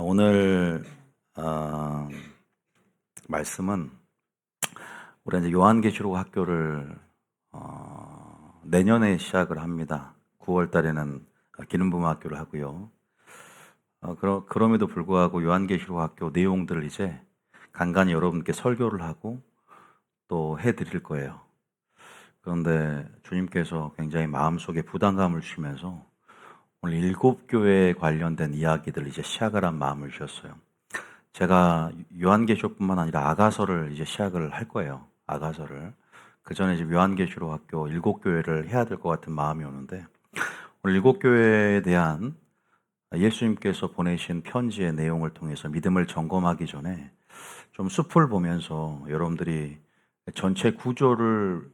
오늘 말씀은 우리 이제 요한계시록 학교를 내년에 시작을 합니다. 9월 달에는 기름부음 학교를 하고요. 그럼에도 불구하고 요한계시록 학교 내용들을 이제 간간히 여러분께 설교를 하고 또 해드릴 거예요. 그런데 주님께서 굉장히 마음속에 부담감을 주시면서 오늘 7교회에 관련된 이야기들을 이제 시작을 한 마음을 주셨어요. 제가 요한계시록뿐만 아니라 아가서를 이제 시작을 할 거예요. 아가서를. 그 전에 이제 요한계시록 학교 7교회를 해야 될 것 같은 마음이 오는데, 오늘 7교회에 대한 예수님께서 보내신 편지의 내용을 통해서 믿음을 점검하기 전에 좀 숲을 보면서 여러분들이 전체 구조를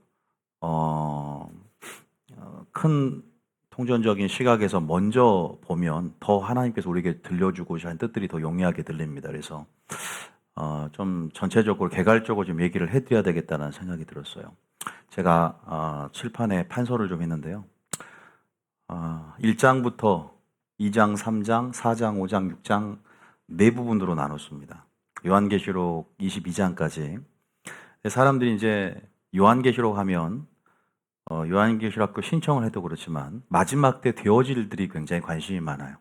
큰 통전적인 시각에서 먼저 보면 더 하나님께서 우리에게 들려주고 하신 뜻들이 더 용이하게 들립니다. 그래서 좀 전체적으로 개괄적으로 좀 얘기를 해드려야 되겠다는 생각이 들었어요. 제가 칠판에 판서를 좀 했는데요. 1장부터 2장, 3장, 4장, 5장, 6장 네 부분으로 나눴습니다. 요한계시록 22장까지. 사람들이 이제 요한계시록 하면 요한계시록학교 신청을 해도 그렇지만 마지막 때 되어질 일들이 굉장히 관심이 많아요.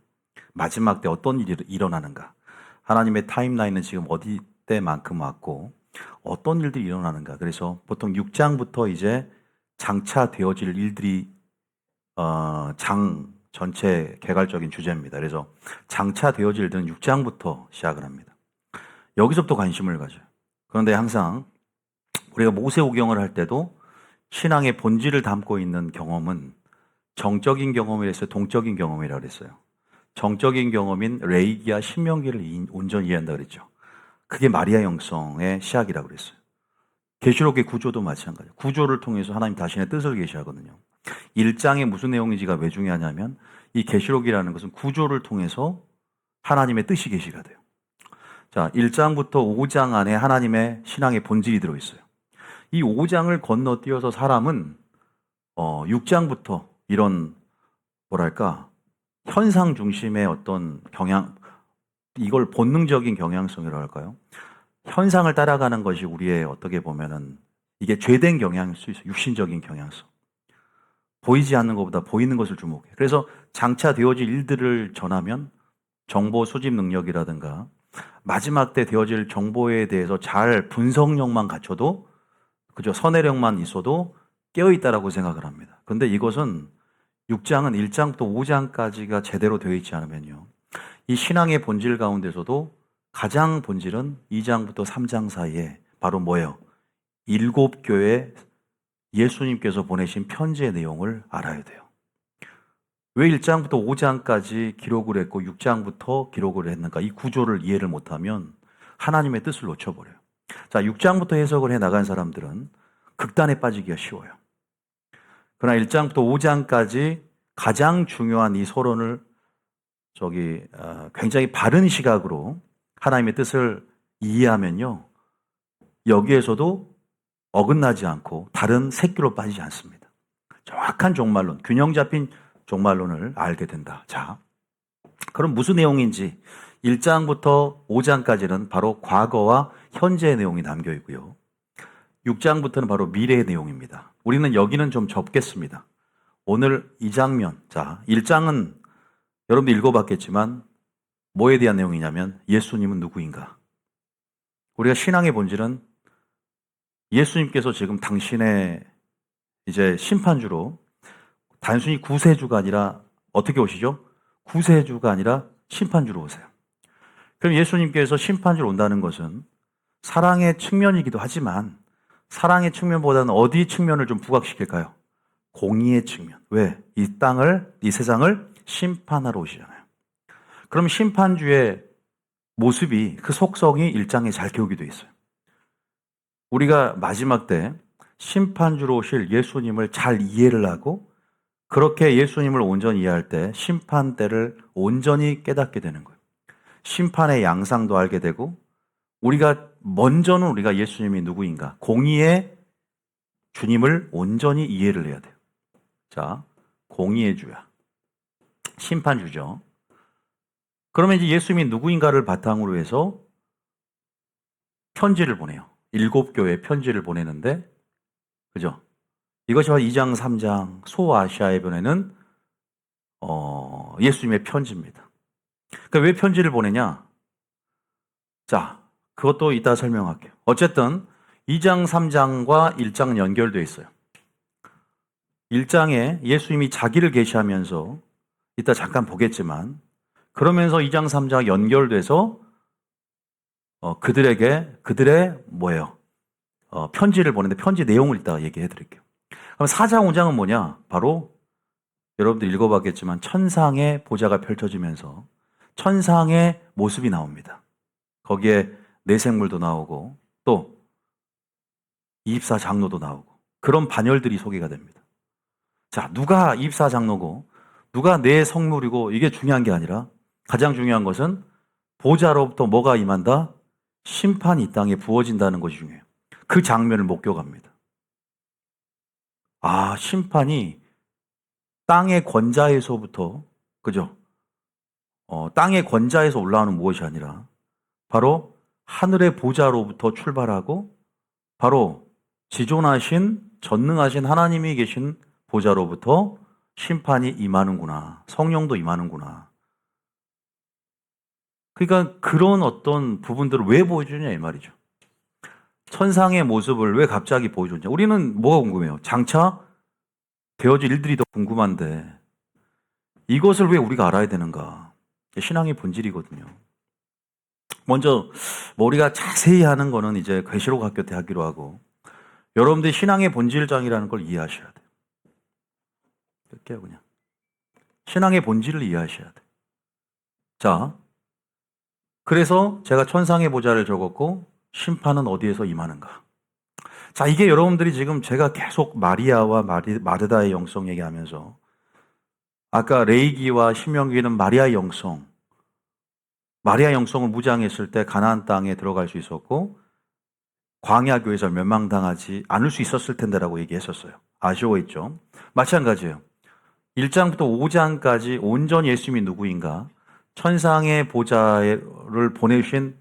마지막 때 어떤 일이 일어나는가? 하나님의 타임라인은 지금 어디 때만큼 왔고 어떤 일들이 일어나는가? 그래서 보통 6장부터 이제 장차 되어질 일들이 장 전체 개괄적인 주제입니다. 그래서 장차 되어질 일들은 6장부터 시작을 합니다. 여기서부터 관심을 가져요. 그런데 항상 우리가 모세오경을 할 때도 신앙의 본질을 담고 있는 경험은 정적인 경험이라서 동적인 경험이라고 그랬어요. 정적인 경험인 레이기와 신명기를 온전히 이해한다 그랬죠. 그게 마리아 영성의 시작이라고 그랬어요. 계시록의 구조도 마찬가지예요. 구조를 통해서 하나님 자신의 뜻을 계시하거든요. 1장에 무슨 내용인지가 왜 중요하냐면 이 계시록이라는 것은 구조를 통해서 하나님의 뜻이 계시가 돼요. 자, 1장부터 5장 안에 하나님의 신앙의 본질이 들어있어요. 이 5장을 건너뛰어서 사람은 6장부터 이런 뭐랄까 현상 중심의 어떤 이걸 본능적인 경향성이라고 할까요? 현상을 따라가는 것이 우리의 어떻게 보면은 이게 죄된 경향일 수 있어요. 육신적인 경향성. 보이지 않는 것보다 보이는 것을 주목해. 그래서 장차 되어질 일들을 전하면 정보 수집 능력이라든가 마지막 때 되어질 정보에 대해서 잘 분석력만 갖춰도 그저 선회력만 있어도 깨어있다라고 생각을 합니다. 그런데 이것은 6장은 1장부터 5장까지가 제대로 되어 있지 않으면요. 이 신앙의 본질 가운데서도 가장 본질은 2장부터 3장 사이에 바로 뭐예요? 7교회 예수님께서 보내신 편지의 내용을 알아야 돼요. 왜 1장부터 5장까지 기록을 했고 6장부터 기록을 했는가? 이 구조를 이해를 못하면 하나님의 뜻을 놓쳐버려요. 자, 6장부터 해석을 해 나간 사람들은 극단에 빠지기가 쉬워요. 그러나 1장부터 5장까지 가장 중요한 이 서론을 굉장히 바른 시각으로 하나님의 뜻을 이해하면요. 여기에서도 어긋나지 않고 다른 새끼로 빠지지 않습니다. 정확한 종말론, 균형 잡힌 종말론을 알게 된다. 자, 그럼 무슨 내용인지 1장부터 5장까지는 바로 과거와 현재의 내용이 담겨 있고요. 6장부터는 바로 미래의 내용입니다. 우리는 여기는 좀 접겠습니다. 오늘 이 장면, 자, 1장은 여러분도 읽어봤겠지만 뭐에 대한 내용이냐면 예수님은 누구인가? 우리가 신앙의 본질은 예수님께서 지금 당신의 이제 심판주로 단순히 구세주가 아니라 어떻게 오시죠? 구세주가 아니라 심판주로 오세요. 그럼 예수님께서 심판주로 온다는 것은 사랑의 측면이기도 하지만 사랑의 측면보다는 어디 측면을 좀 부각시킬까요? 공의의 측면. 왜? 이 세상을 심판하러 오시잖아요. 그럼 심판주의 모습이 그 속성이 1장에 잘 기록이 되어 있어요. 우리가 마지막 때 심판주로 오실 예수님을 잘 이해를 하고 그렇게 예수님을 온전히 이해할 때 심판 때를 온전히 깨닫게 되는 거예요. 심판의 양상도 알게 되고 먼저는 우리가 예수님이 누구인가 공의의 주님을 온전히 이해를 해야 돼요. 자, 공의의 주야. 심판주죠. 그러면 이제 예수님이 누구인가를 바탕으로 해서 편지를 보내요. 7교회에 편지를 보내는데, 그죠? 이것이 바로 2장, 3장 소아시아에 보내는 예수님의 편지입니다. 그러니까 왜 편지를 보내냐? 자, 그것도 이따 설명할게요. 어쨌든 2장, 3장과 1장 연결되어 있어요. 1장에 예수님이 자기를 계시하면서 이따 잠깐 보겠지만 그러면서 2장, 3장 연결돼서 그들의 뭐예요? 편지를 보내는데 편지 내용을 이따 얘기해 드릴게요. 그럼 4장, 5장은 뭐냐? 바로 여러분들 읽어봤겠지만 천상의 보좌가 펼쳐지면서 천상의 모습이 나옵니다. 거기에 내생물도 나오고 또 24장로도 나오고 그런 반열들이 소개가 됩니다. 자, 누가 24장로고 누가 내 성물이고 이게 중요한 게 아니라 가장 중요한 것은 보좌로부터 뭐가 임한다? 심판이 이 땅에 부어진다는 것이 중요해요. 그 장면을 목격합니다. 아, 심판이 땅의 권자에서부터, 그죠? 땅의 권자에서 올라오는 무엇이 아니라 바로 하늘의 보좌로부터 출발하고 바로 지존하신 전능하신 하나님이 계신 보좌로부터 심판이 임하는구나. 성령도 임하는구나. 그러니까 그런 어떤 부분들을 왜 보여주냐 이 말이죠. 천상의 모습을 왜 갑자기 보여줬냐. 우리는 뭐가 궁금해요? 장차 되어질 일들이 더 궁금한데 이것을 왜 우리가 알아야 되는가? 신앙의 본질이거든요. 먼저 뭐 우리가 자세히 하는 거는 이제 계시록 학교 때 하기로 하고 여러분들이 신앙의 본질장이라는 걸 이해하셔야 돼요. 이렇게요 그냥. 신앙의 본질을 이해하셔야 돼요. 자, 그래서 제가 천상의 보좌를 적었고 심판은 어디에서 임하는가? 자, 이게 여러분들이 지금 제가 계속 마리아와 마르다의 영성 얘기하면서 아까 레이기와 신명기는 마리아의 영성, 마리아 영성을 무장했을 때 가나안 땅에 들어갈 수 있었고 광야 교회에서 멸망당하지 않을 수 있었을 텐데라고 얘기했었어요. 아쉬워했죠. 마찬가지예요. 1장부터 5장까지 온전히 예수님이 누구인가 천상의 보좌를 보내신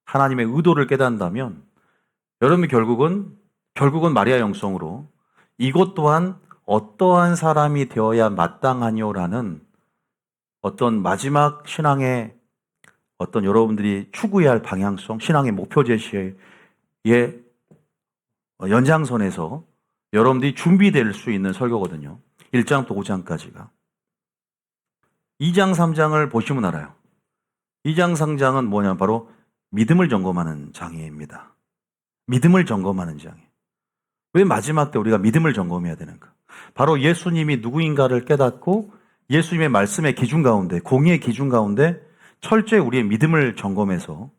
하나님의 의도를 깨닫는다면 여러분이 결국은 마리아 영성으로 이것 또한 어떠한 사람이 되어야 마땅하뇨라는 어떤 마지막 신앙의 어떤 여러분들이 추구해야 할 방향성, 신앙의 목표 제시의 연장선에서 여러분들이 준비될 수 있는 설교거든요. 1장부터 5장까지가. 2장, 3장을 보시면 알아요. 2장, 3장은 뭐냐? 바로 믿음을 점검하는 장애입니다. 믿음을 점검하는 장애. 왜 마지막 때 우리가 믿음을 점검해야 되는가? 바로 예수님이 누구인가를 깨닫고 예수님의 말씀의 기준 가운데, 공의의 기준 가운데 철저히 우리의 믿음을 점검해서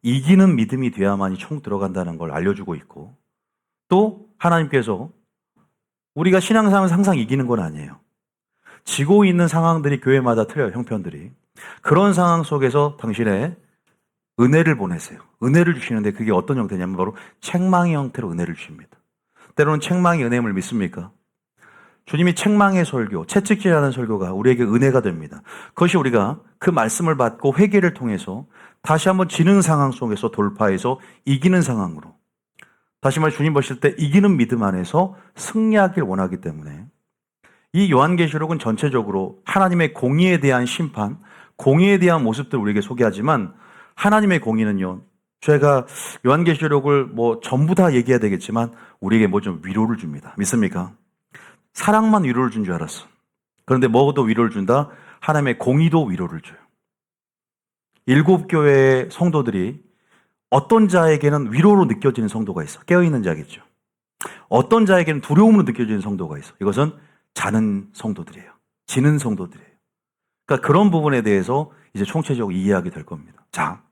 이기는 믿음이 돼야만이 총 들어간다는 걸 알려주고 있고 또 하나님께서 우리가 신앙생활을 항상 이기는 건 아니에요. 지고 있는 상황들이 교회마다 틀려요. 형편들이. 그런 상황 속에서 당신의 은혜를 보내세요. 은혜를 주시는데 그게 어떤 형태냐면 바로 책망의 형태로 은혜를 주십니다. 때로는 책망이 은혜임을 믿습니까? 주님이 책망의 설교, 채찍질하는 설교가 우리에게 은혜가 됩니다. 그것이 우리가 그 말씀을 받고 회개를 통해서 다시 한번 지는 상황 속에서 돌파해서 이기는 상황으로 다시 말해 주님 보실 때 이기는 믿음 안에서 승리하길 원하기 때문에 이 요한계시록은 전체적으로 하나님의 공의에 대한 심판, 공의에 대한 모습들을 우리에게 소개하지만 하나님의 공의는요. 제가 요한계시록을 뭐 전부 다 얘기해야 되겠지만 우리에게 뭐 좀 위로를 줍니다. 믿습니까? 사랑만 위로를 준 줄 알았어. 그런데 뭐도 위로를 준다? 하나님의 공의도 위로를 줘요. 7교회의 성도들이 어떤 자에게는 위로로 느껴지는 성도가 있어. 깨어있는 자겠죠. 어떤 자에게는 두려움으로 느껴지는 성도가 있어. 이것은 자는 성도들이에요. 지는 성도들이에요. 그러니까 그런 부분에 대해서 이제 총체적으로 이해하게 될 겁니다. 자,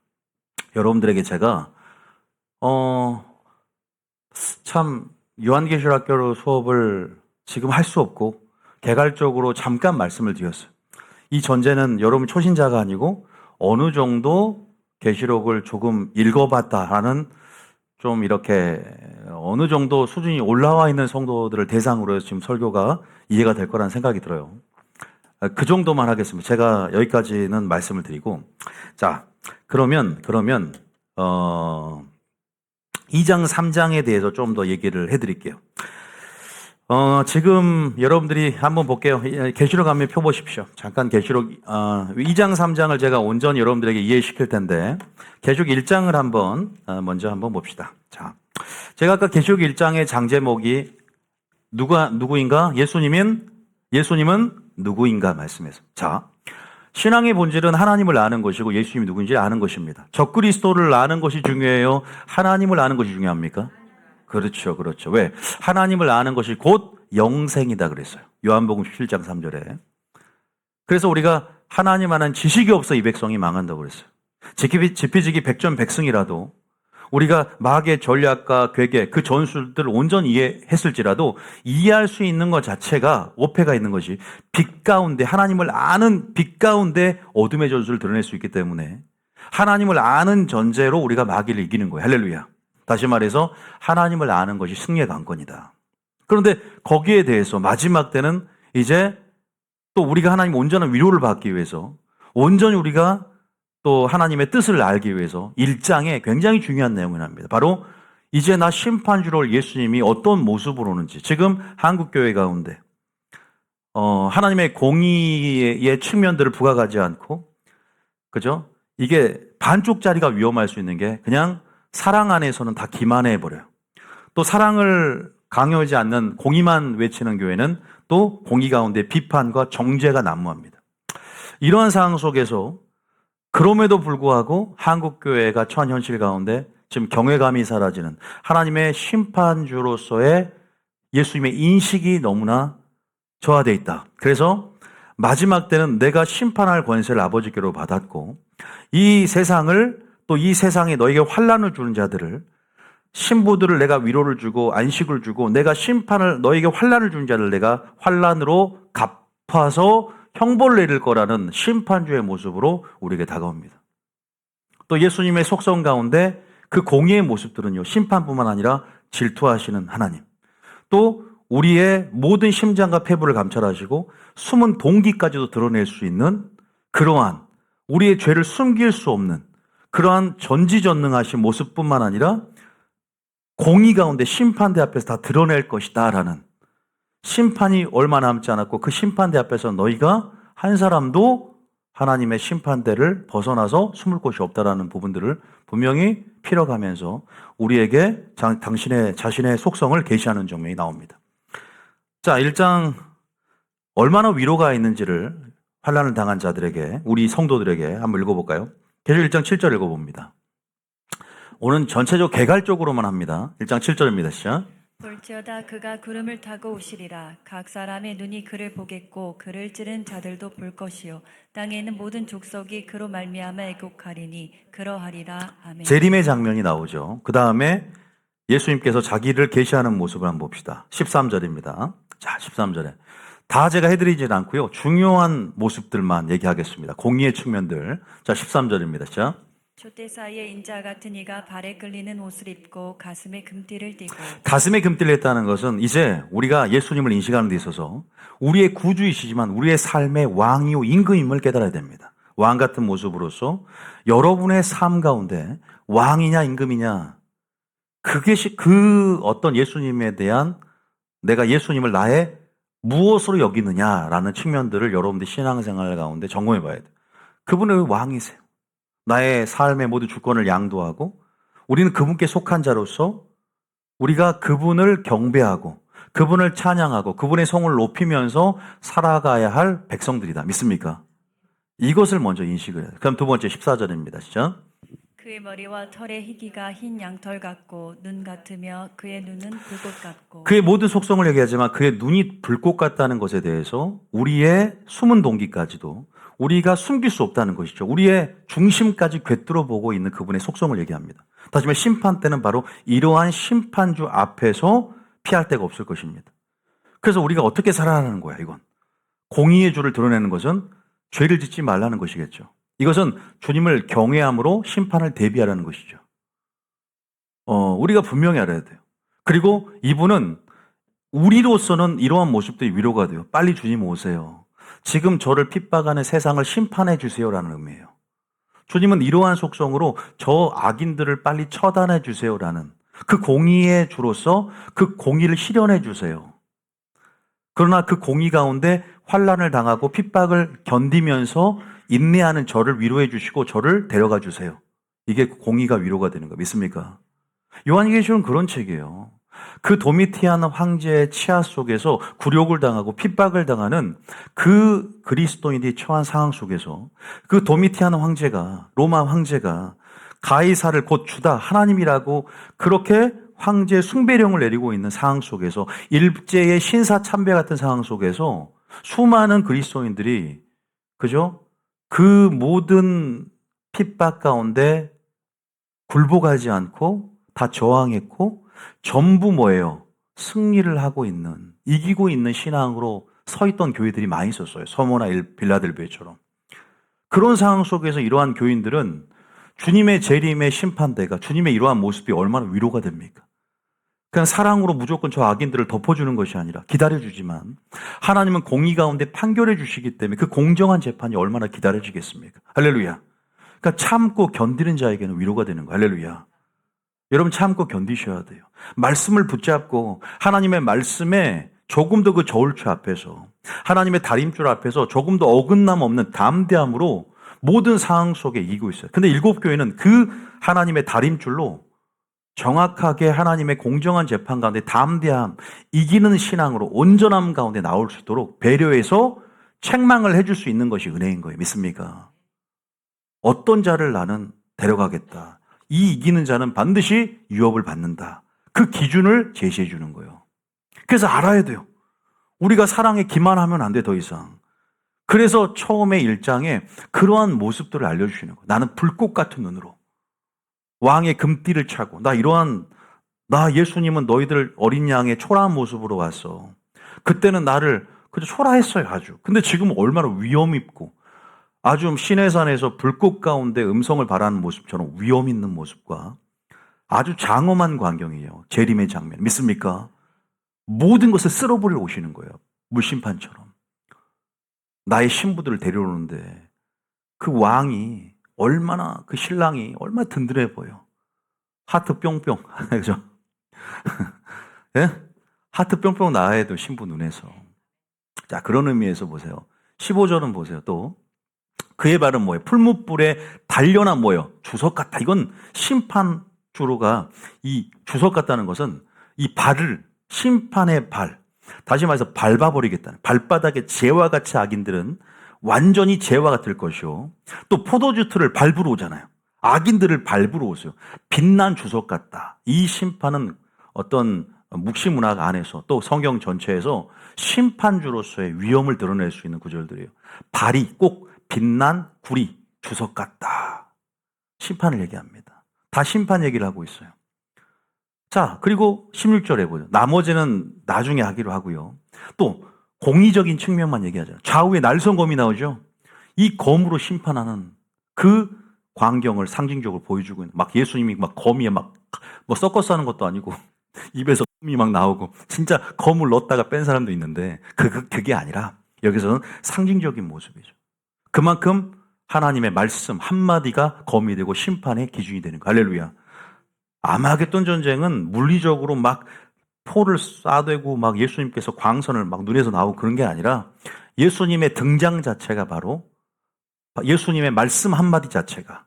여러분들에게 제가 참 요한계시록학교 수업을 지금 할 수 없고 개괄적으로 잠깐 말씀을 드렸어요. 이 전제는 여러분 초신자가 아니고 어느 정도 계시록을 조금 읽어봤다라는 좀 이렇게 어느 정도 수준이 올라와 있는 성도들을 대상으로 해서 지금 설교가 이해가 될 거라는 생각이 들어요. 그 정도만 하겠습니다. 제가 여기까지는 말씀을 드리고, 자, 그러면 2장, 3장에 대해서 좀 더 얘기를 해드릴게요. 지금 여러분들이 한번 볼게요. 계시록 한번 펴보십시오. 잠깐 계시록 2장, 3장을 제가 온전히 여러분들에게 이해시킬 텐데 계시록 1장을 한번 먼저 한번 봅시다. 자, 제가 아까 계시록 1장의 장 제목이 누구인가? 예수님은 누구인가 말씀해서. 자, 신앙의 본질은 하나님을 아는 것이고 예수님이 누구인지 아는 것입니다. 적그리스도를 아는 것이 중요해요? 하나님을 아는 것이 중요합니까? 그렇죠. 왜? 하나님을 아는 것이 곧 영생이다 그랬어요. 요한복음 17장 3절에. 그래서 우리가 하나님 아는 지식이 없어 이 백성이 망한다고 그랬어요. 지피지기 백전백승이라도 우리가 마귀의 전략과 괴계 그 전술들을 온전히 이해했을지라도 이해할 수 있는 것 자체가 오해가 있는 것이 빛 가운데 하나님을 아는 빛 가운데 어둠의 전술을 드러낼 수 있기 때문에 하나님을 아는 전제로 우리가 마귀를 이기는 거예요. 할렐루야. 다시 말해서 하나님을 아는 것이 승리의 관건이다. 그런데 거기에 대해서 마지막 때는 이제 또 우리가 하나님 온전한 위로를 받기 위해서 온전히 우리가 또 하나님의 뜻을 알기 위해서 1장에 굉장히 중요한 내용이 납니다. 바로 이제 나 심판주로 올 예수님이 어떤 모습으로 오는지 지금 한국교회 가운데 하나님의 공의의 측면들을 부각하지 않고 그죠? 이게 반쪽짜리가 위험할 수 있는 게 그냥 사랑 안에서는 다 기만해 버려요. 또 사랑을 강요하지 않는 공의만 외치는 교회는 또 공의 가운데 비판과 정죄가 난무합니다. 이러한 상황 속에서 그럼에도 불구하고 한국교회가 처한 현실 가운데 지금 경외감이 사라지는 하나님의 심판주로서의 예수님의 인식이 너무나 저하되어 있다. 그래서 마지막 때는 내가 심판할 권세를 아버지께로 받았고 이 세상을 또 이 세상에 너에게 환난을 주는 자들을 신부들을 내가 위로를 주고 안식을 주고 내가 심판을 너에게 환난을 주는 자를 내가 환난으로 갚아서 형벌을 내릴 거라는 심판주의 모습으로 우리에게 다가옵니다. 또 예수님의 속성 가운데 그 공의의 모습들은요 심판뿐만 아니라 질투하시는 하나님 또 우리의 모든 심장과 폐부를 감찰하시고 숨은 동기까지도 드러낼 수 있는 그러한 우리의 죄를 숨길 수 없는 그러한 전지전능하신 모습뿐만 아니라 공의 가운데 심판대 앞에서 다 드러낼 것이다 라는 심판이 얼마 남지 않았고 그 심판대 앞에서 너희가 한 사람도 하나님의 심판대를 벗어나서 숨을 곳이 없다라는 부분들을 분명히 필어가면서 우리에게 당신의 자신의 속성을 계시하는 장면이 나옵니다. 자, 1장 얼마나 위로가 있는지를 환난을 당한 자들에게 우리 성도들에게 한번 읽어볼까요? 계시록 1장 7절 읽어봅니다. 오늘 전체적으로 개괄적으로만 합니다. 1장 7절입니다. 시작. 볼지어다 그가 구름을 타고 오시리라. 각 사람의 눈이 그를 보겠고 그를 찌른 자들도 볼 것이요 땅에 있는 모든 족속이 그로 말미암아 애곡하리니 그러하리라. 아멘. 재림의 장면이 나오죠. 그 다음에 예수님께서 자기를 계시하는 모습을 한번 봅시다. 13절입니다. 자, 13절에 다 제가 해드리진 않고요. 중요한 모습들만 얘기하겠습니다. 공의의 측면들. 자, 13절입니다. 자. 촛대 사이에 인자 같은 이가 발에 끌리는 옷을 입고 가슴에 금띠를 띠고. 가슴에 금띠를 했다는 것은 이제 우리가 예수님을 인식하는 데 있어서 우리의 구주이시지만 우리의 삶의 왕이요 임금임을 깨달아야 됩니다. 왕 같은 모습으로서 여러분의 삶 가운데 왕이냐 임금이냐 그게 그 어떤 예수님에 대한 내가 예수님을 나의 무엇으로 여기느냐라는 측면들을 여러분들 신앙생활 가운데 점검해 봐야 돼요. 그분은 왕이세요. 나의 삶의 모든 주권을 양도하고 우리는 그분께 속한 자로서 우리가 그분을 경배하고 그분을 찬양하고 그분의 성을 높이면서 살아가야 할 백성들이다. 믿습니까? 이것을 먼저 인식을 해요. 그럼 두 번째 14절입니다. 시작. 그의 머리와 털의 희기가 흰 양털 같고 눈 같으며 그의 눈은 불꽃 같고. 그의 모든 속성을 얘기하지만 그의 눈이 불꽃 같다는 것에 대해서 우리의 숨은 동기까지도 우리가 숨길 수 없다는 것이죠. 우리의 중심까지 꿰뚫어 보고 있는 그분의 속성을 얘기합니다. 다시 말해 심판 때는 바로 이러한 심판주 앞에서 피할 데가 없을 것입니다. 그래서 우리가 어떻게 살아가는 거야 이건. 공의의 주를 드러내는 것은 죄를 짓지 말라는 것이겠죠. 이것은 주님을 경외함으로 심판을 대비하라는 것이죠. 우리가 분명히 알아야 돼요. 그리고 이분은 우리로서는 이러한 모습들이 위로가 돼요. 빨리 주님 오세요. 지금 저를 핍박하는 세상을 심판해 주세요라는 의미예요. 주님은 이러한 속성으로 저 악인들을 빨리 처단해 주세요라는 그 공의의 주로서 그 공의를 실현해 주세요. 그러나 그 공의 가운데 환난을 당하고 핍박을 견디면서 인내하는 저를 위로해 주시고 저를 데려가 주세요. 이게 공의가 위로가 되는 거 믿습니까? 요한계시록은 그런 책이에요. 그 도미티안 황제의 치하 속에서 굴욕을 당하고 핍박을 당하는 그 그리스도인들이 처한 상황 속에서 그 도미티안 황제가 로마 황제가 가이사를 곧 주다 하나님이라고 그렇게 황제 숭배령을 내리고 있는 상황 속에서 일제의 신사 참배 같은 상황 속에서 수많은 그리스도인들이 그죠? 그 모든 핍박 가운데 굴복하지 않고 다 저항했고 전부 뭐예요? 승리를 하고 있는 이기고 있는 신앙으로 서 있던 교회들이 많이 있었어요. 서모나 빌라델비아처럼. 그런 상황 속에서 이러한 교인들은 주님의 재림의 심판대가 주님의 이러한 모습이 얼마나 위로가 됩니까? 그냥 사랑으로 무조건 저 악인들을 덮어주는 것이 아니라 기다려주지만 하나님은 공의 가운데 판결해 주시기 때문에 그 공정한 재판이 얼마나 기다려지겠습니까? 할렐루야. 그러니까 참고 견디는 자에게는 위로가 되는 거예요. 할렐루야. 여러분 참고 견디셔야 돼요. 말씀을 붙잡고 하나님의 말씀에 조금 더 그 저울추 앞에서 하나님의 다림줄 앞에서 조금 더 어긋남 없는 담대함으로 모든 상황 속에 이기고 있어요. 근데 일곱 교회는 그 하나님의 다림줄로 정확하게 하나님의 공정한 재판 가운데 담대함, 이기는 신앙으로 온전함 가운데 나올 수 있도록 배려해서 책망을 해줄 수 있는 것이 은혜인 거예요. 믿습니까? 어떤 자를 나는 데려가겠다. 이 이기는 자는 반드시 유업을 받는다. 그 기준을 제시해 주는 거예요. 그래서 알아야 돼요. 우리가 사랑에 기만하면 안 돼, 더 이상. 그래서 처음에 1장에 그러한 모습들을 알려주시는 거예요. 나는 불꽃 같은 눈으로 왕의 금띠를 차고 나 예수님은 너희들 어린 양의 초라한 모습으로 왔어. 그때는 나를 그저 초라했어요, 아주. 근데 지금 얼마나 위험 있고 아주 시내산에서 불꽃 가운데 음성을 발하는 모습처럼 위험 있는 모습과 아주 장엄한 광경이에요. 재림의 장면. 믿습니까? 모든 것을 쓸어버리러 오시는 거예요. 물심판처럼. 나의 신부들을 데려오는데 그 왕이 얼마나 그 신랑이 얼마나 든든해 보여. 하트 뿅뿅. 그죠? 예? 하트 뿅뿅 나야 해도 신부 눈에서. 자, 그런 의미에서 보세요. 15절은 보세요. 또 그의 발은 뭐예요? 풀무불에 단련한 뭐예요? 주석 같다. 이건 심판주로가 이 주석 같다는 것은 이 발을 심판의 발. 다시 말해서 밟아버리겠다는 발바닥에 재와 같이 악인들은 완전히 재와 같을 것이요. 또 포도주 틀을 밟으러 오잖아요. 악인들을 밟으러 오세요. 빛난 주석 같다. 이 심판은 어떤 묵시문학 안에서 또 성경 전체에서 심판주로서의 위엄을 드러낼 수 있는 구절들이에요. 발이 꼭 빛난 구리 주석 같다. 심판을 얘기합니다. 다 심판 얘기를 하고 있어요. 자, 그리고 16절에 보죠. 나머지는 나중에 하기로 하고요. 또 공의적인 측면만 얘기하잖아요. 좌우에 날성검이 나오죠. 이 검으로 심판하는 그 광경을 상징적으로 보여주고 있는 막 예수님이 막 검이에 막 뭐 섞어서 하는 것도 아니고 입에서 솜이 막 나오고 진짜 검을 넣었다가 뺀 사람도 있는데 그게 아니라 여기서는 상징적인 모습이죠. 그만큼 하나님의 말씀 한마디가 검이 되고 심판의 기준이 되는 거. 할렐루야. 아마겟돈 전쟁은 물리적으로 막 포를 쏴대고 막 예수님께서 광선을 막 눈에서 나오고 그런 게 아니라 예수님의 등장 자체가 바로 예수님의 말씀 한마디 자체가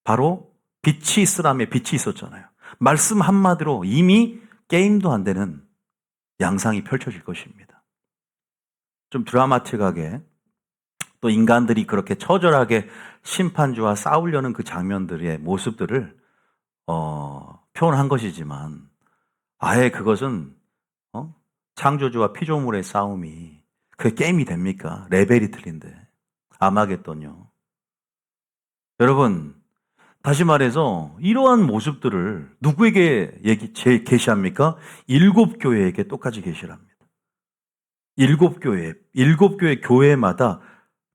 바로 빛이 있으라며 빛이 있었잖아요. 말씀 한마디로 이미 게임도 안 되는 양상이 펼쳐질 것입니다. 좀 드라마틱하게 또 인간들이 그렇게 처절하게 심판주와 싸우려는 그 장면들의 모습들을 표현한 것이지만 아예 그것은 창조주와 피조물의 싸움이 그게 게임이 됩니까? 레벨이 틀린데. 아마겟돈요. 여러분 다시 말해서 이러한 모습들을 누구에게 계시합니까? 7교회에게 똑같이 계시를 합니다. 7교회 교회마다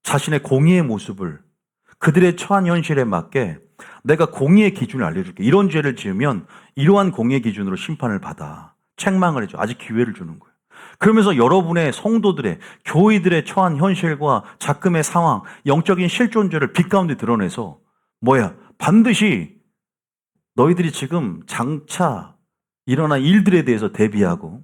자신의 공의의 모습을 그들의 처한 현실에 맞게 내가 공의의 기준을 알려줄게. 이런 죄를 지으면 이러한 공의의 기준으로 심판을 받아. 책망을 해줘. 아직 기회를 주는 거예요. 그러면서 여러분의 성도들의, 교회들의 처한 현실과 작금의 상황, 영적인 실존재를 빛 가운데 드러내서 반드시 너희들이 지금 장차 일어난 일들에 대해서 대비하고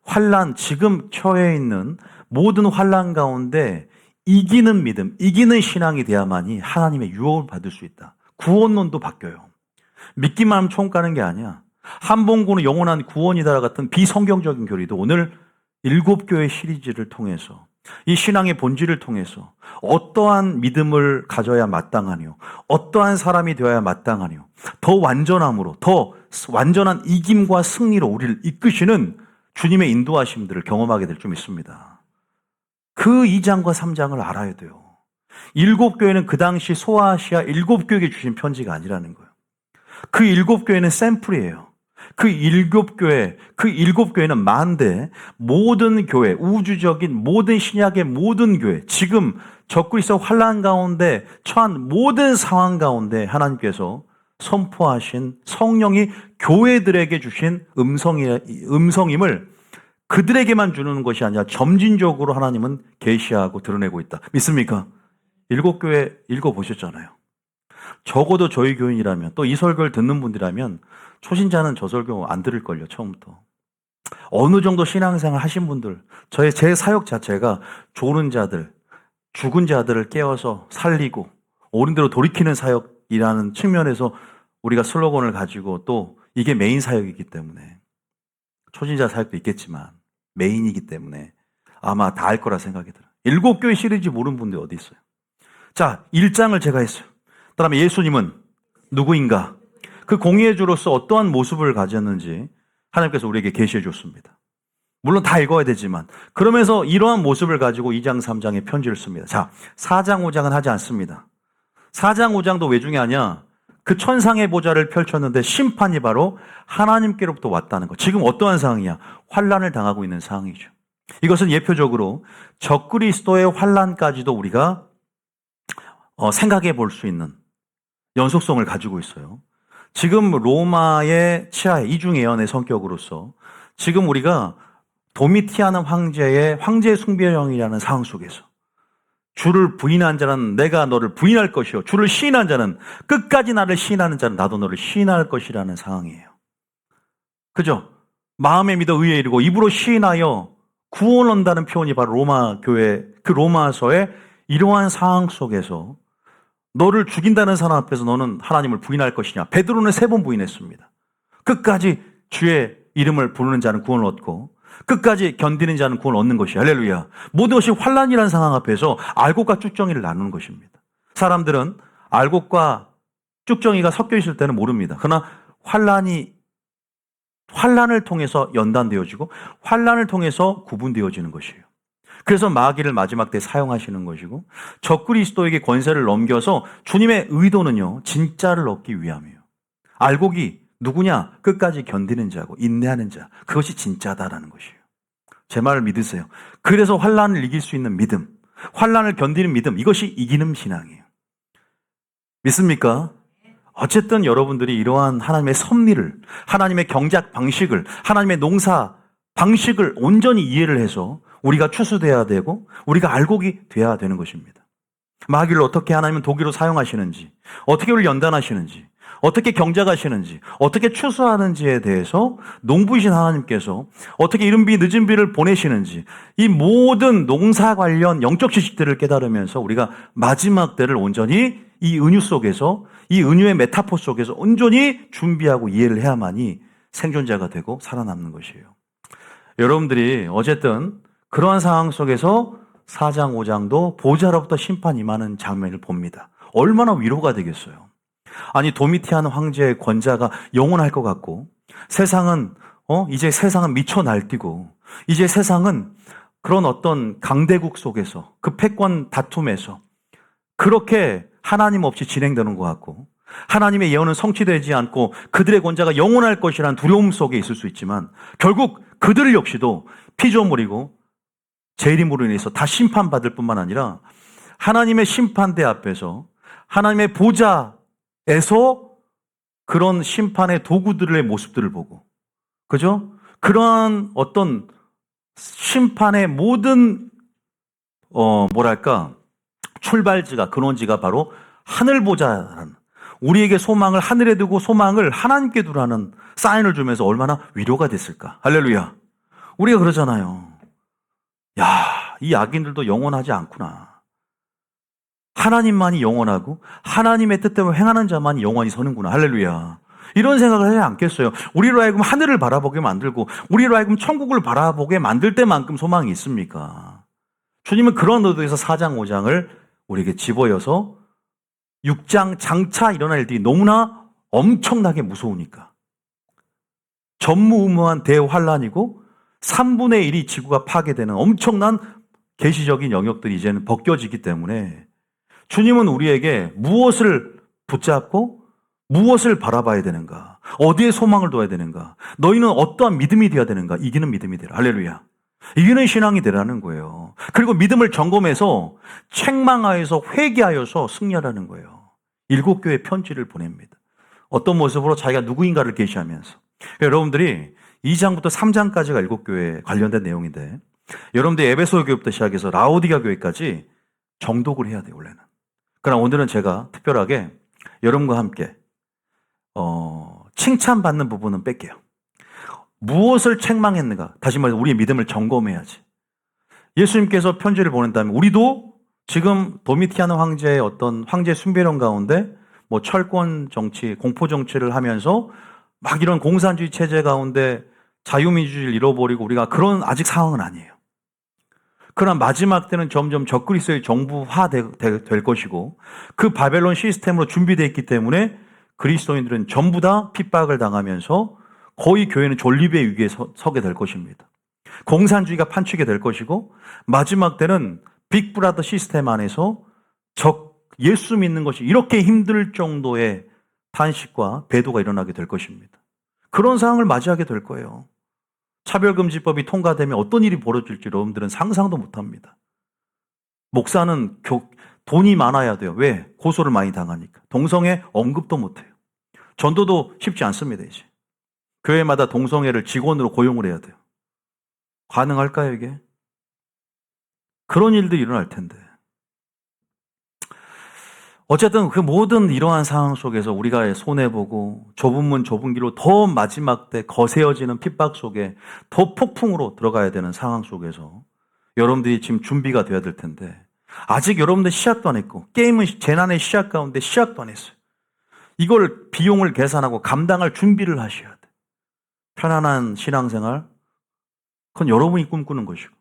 환난, 지금 처해 있는 모든 환난 가운데 이기는 믿음, 이기는 신앙이 돼야만이 하나님의 유업을 받을 수 있다. 구원론도 바뀌어요. 믿기만 하면 총 가는 게 아니야. 한봉구는 영원한 구원이다 같은 비성경적인 교리도 오늘 7교회 시리즈를 통해서 이 신앙의 본질을 통해서 어떠한 믿음을 가져야 마땅하뇨, 어떠한 사람이 되어야 마땅하뇨, 더 완전함으로, 더 완전한 이김과 승리로 우리를 이끄시는 주님의 인도하심들을 경험하게 될 줄 믿습니다. 그 2장과 3장을 알아야 돼요. 7교회는 그 당시 소아시아 7교회에게 주신 편지가 아니라는 거예요. 그 7교회는 샘플이에요. 그 7교회는 만대 모든 교회, 우주적인 모든 신약의 모든 교회, 지금 적그리스도 환난 가운데 처한 모든 상황 가운데 하나님께서 선포하신 성령이 교회들에게 주신 음성임을 그들에게만 주는 것이 아니라 점진적으로 하나님은 계시하고 드러내고 있다. 믿습니까? 7교회 읽어보셨잖아요. 적어도 저희 교인이라면, 또 이 설교를 듣는 분들이라면 초신자는 저 설교 안 들을걸요, 처음부터. 어느 정도 신앙생활 하신 분들, 제 사역 자체가 졸은 자들, 죽은 자들을 깨워서 살리고 옳은 대로 돌이키는 사역이라는 측면에서 우리가 슬로건을 가지고 또 이게 메인 사역이기 때문에, 초신자 사역도 있겠지만 메인이기 때문에 아마 다 알 거라 생각이 들어요. 7교회 시리즈 모르는 분들 어디 있어요? 자, 1장을 제가 했어요. 그다음에 예수님은 누구인가? 그 공의의 주로서 어떠한 모습을 가졌는지 하나님께서 우리에게 계시해 줬습니다. 물론 다 읽어야 되지만 그러면서 이러한 모습을 가지고 2장, 3장의 편지를 씁니다. 자, 4장, 5장은 하지 않습니다. 4장, 5장도 왜 중요하냐? 그 천상의 보좌를 펼쳤는데 심판이 바로 하나님께로부터 왔다는 것. 지금 어떠한 상황이야? 환난을 당하고 있는 상황이죠. 이것은 예표적으로 적그리스도의 환난까지도 우리가 생각해 볼 수 있는 연속성을 가지고 있어요. 지금 로마의 치하에 이중예언의 성격으로서 지금 우리가 도미티아는 황제의 황제 숭배령이라는 상황 속에서 주를 부인한 자는 내가 너를 부인할 것이요, 주를 시인한 자는 끝까지 나를 시인하는 자는 나도 너를 시인할 것이라는 상황이에요. 그죠? 마음에 믿어 의에 이르고 입으로 시인하여 구원 얻는다는 표현이 바로 로마 교회 그 로마서의 이러한 상황 속에서 너를 죽인다는 사람 앞에서 너는 하나님을 부인할 것이냐? 베드로는 3번 부인했습니다. 끝까지 주의 이름을 부르는 자는 구원을 얻고 끝까지 견디는 자는 구원을 얻는 것이야. 할렐루야. 모든 것이 환난이라는 상황 앞에서 알곡과 쭉정이를 나누는 것입니다. 사람들은 알곡과 쭉정이가 섞여 있을 때는 모릅니다. 그러나 환난을 통해서 연단되어지고 환난을 통해서 구분되어지는 것이에요. 그래서 마귀를 마지막 때 사용하시는 것이고 적그리스도에게 권세를 넘겨서 주님의 의도는요, 진짜를 얻기 위함이에요. 알곡이 누구냐? 끝까지 견디는 자고 인내하는 자. 그것이 진짜다라는 것이에요. 제 말을 믿으세요. 그래서 환난을 이길 수 있는 믿음, 환난을 견디는 믿음, 이것이 이기는 신앙이에요. 믿습니까? 어쨌든 여러분들이 이러한 하나님의 섭리를, 하나님의 경작 방식을, 하나님의 농사 방식을 온전히 이해를 해서 우리가 추수돼야 되고 우리가 알곡이 돼야 되는 것입니다. 마귀를 어떻게 하나님은 도기로 사용하시는지, 어떻게 우리를 연단하시는지, 어떻게 경작하시는지, 어떻게 추수하는지에 대해서 농부이신 하나님께서 어떻게 이른 비 늦은 비를 보내시는지, 이 모든 농사 관련 영적 지식들을 깨달으면서 우리가 마지막 때를 온전히 이 은유 속에서, 이 은유의 메타포 속에서 온전히 준비하고 이해를 해야만이 생존자가 되고 살아남는 것이에요. 여러분들이 어쨌든 그러한 상황 속에서 4장, 5장도 보좌로부터 심판이 임하는 장면을 봅니다. 얼마나 위로가 되겠어요. 아니, 도미티안 황제의 권자가 영원할 것 같고, 세상은 이제 세상은 미쳐 날뛰고, 이제 세상은 그런 어떤 강대국 속에서 그 패권 다툼에서 그렇게 하나님 없이 진행되는 것 같고, 하나님의 예언은 성취되지 않고 그들의 권자가 영원할 것이라는 두려움 속에 있을 수 있지만 결국 그들 역시도 피조물이고 재림으로 인해서 다 심판받을 뿐만 아니라 하나님의 심판대 앞에서 하나님의 보좌에서 그런 심판의 도구들의 모습들을 보고, 그죠? 그러한 어떤 심판의 모든 뭐랄까 출발지가 근원지가 바로 하늘 보자라는, 우리에게 소망을 하늘에 두고 소망을 하나님께 두라는 사인을 주면서 얼마나 위로가 됐을까. 할렐루야. 우리가 그러잖아요. 야, 이 악인들도 영원하지 않구나. 하나님만이 영원하고 하나님의 뜻대로 행하는 자만이 영원히 서는구나. 할렐루야. 이런 생각을 하지 않겠어요? 우리로 하여금 하늘을 바라보게 만들고 우리로 하여금 천국을 바라보게 만들 때만큼 소망이 있습니까? 주님은 그런 의도에서 4장 5장을 우리에게 집어여서 6장 장차 일어날 일들이 너무나 엄청나게 무서우니까, 전무후무한 대환란이고 3분의 1이 지구가 파괴되는 엄청난 계시적인 영역들이 이제는 벗겨지기 때문에 주님은 우리에게 무엇을 붙잡고 무엇을 바라봐야 되는가, 어디에 소망을 둬야 되는가, 너희는 어떠한 믿음이 되어야 되는가, 이기는 믿음이 되라. 할렐루야. 이기는 신앙이 되라는 거예요. 그리고 믿음을 점검해서 책망하여서 회개하여서 승리하라는 거예요. 7교회 편지를 보냅니다. 어떤 모습으로 자기가 누구인가를 계시하면서. 여러분들이 2장부터 3장까지가 7교회에 관련된 내용인데, 여러분들 에베소 교회부터 시작해서 라오디가 교회까지 정독을 해야 돼요, 원래는. 그러나 오늘은 제가 특별하게 여러분과 함께 칭찬받는 부분은 뺄게요. 무엇을 책망했는가? 다시 말해서 우리의 믿음을 점검해야지. 예수님께서 편지를 보낸다면 우리도 지금 도미티아노 황제의 어떤 황제 숭배론 가운데 뭐 철권 정치, 공포 정치를 하면서 막 이런 공산주의 체제 가운데 자유민주주의를 잃어버리고 우리가 그런 아직 상황은 아니에요. 그러나 마지막 때는 점점 적그리스도의 정부화 될 것이고, 그 바벨론 시스템으로 준비되어 있기 때문에 그리스도인들은 전부 다 핍박을 당하면서 거의 교회는 존립의 위기에 서게 될 것입니다. 공산주의가 판치게 될 것이고, 마지막 때는 빅브라더 시스템 안에서 예수 믿는 것이 이렇게 힘들 정도의 탄식과 배도가 일어나게 될 것입니다. 그런 상황을 맞이하게 될 거예요. 차별금지법이 통과되면 어떤 일이 벌어질지 여러분들은 상상도 못합니다. 목사는 돈이 많아야 돼요. 왜? 고소를 많이 당하니까. 동성애 언급도 못해요. 전도도 쉽지 않습니다, 이제. 교회마다 동성애를 직원으로 고용을 해야 돼요. 가능할까요, 이게? 그런 일들이 일어날 텐데. 어쨌든 그 모든 이러한 상황 속에서 우리가 손해보고 좁은 문 좁은 길로 더 마지막 때 거세어지는 핍박 속에 더 폭풍으로 들어가야 되는 상황 속에서 여러분들이 지금 준비가 돼야 될 텐데, 아직 여러분들 시작도 안 했고, 게임은 재난의 시작 가운데 시작도 안 했어요. 이걸 비용을 계산하고 감당할 준비를 하셔야 돼. 편안한 신앙생활, 그건 여러분이 꿈꾸는 것이고,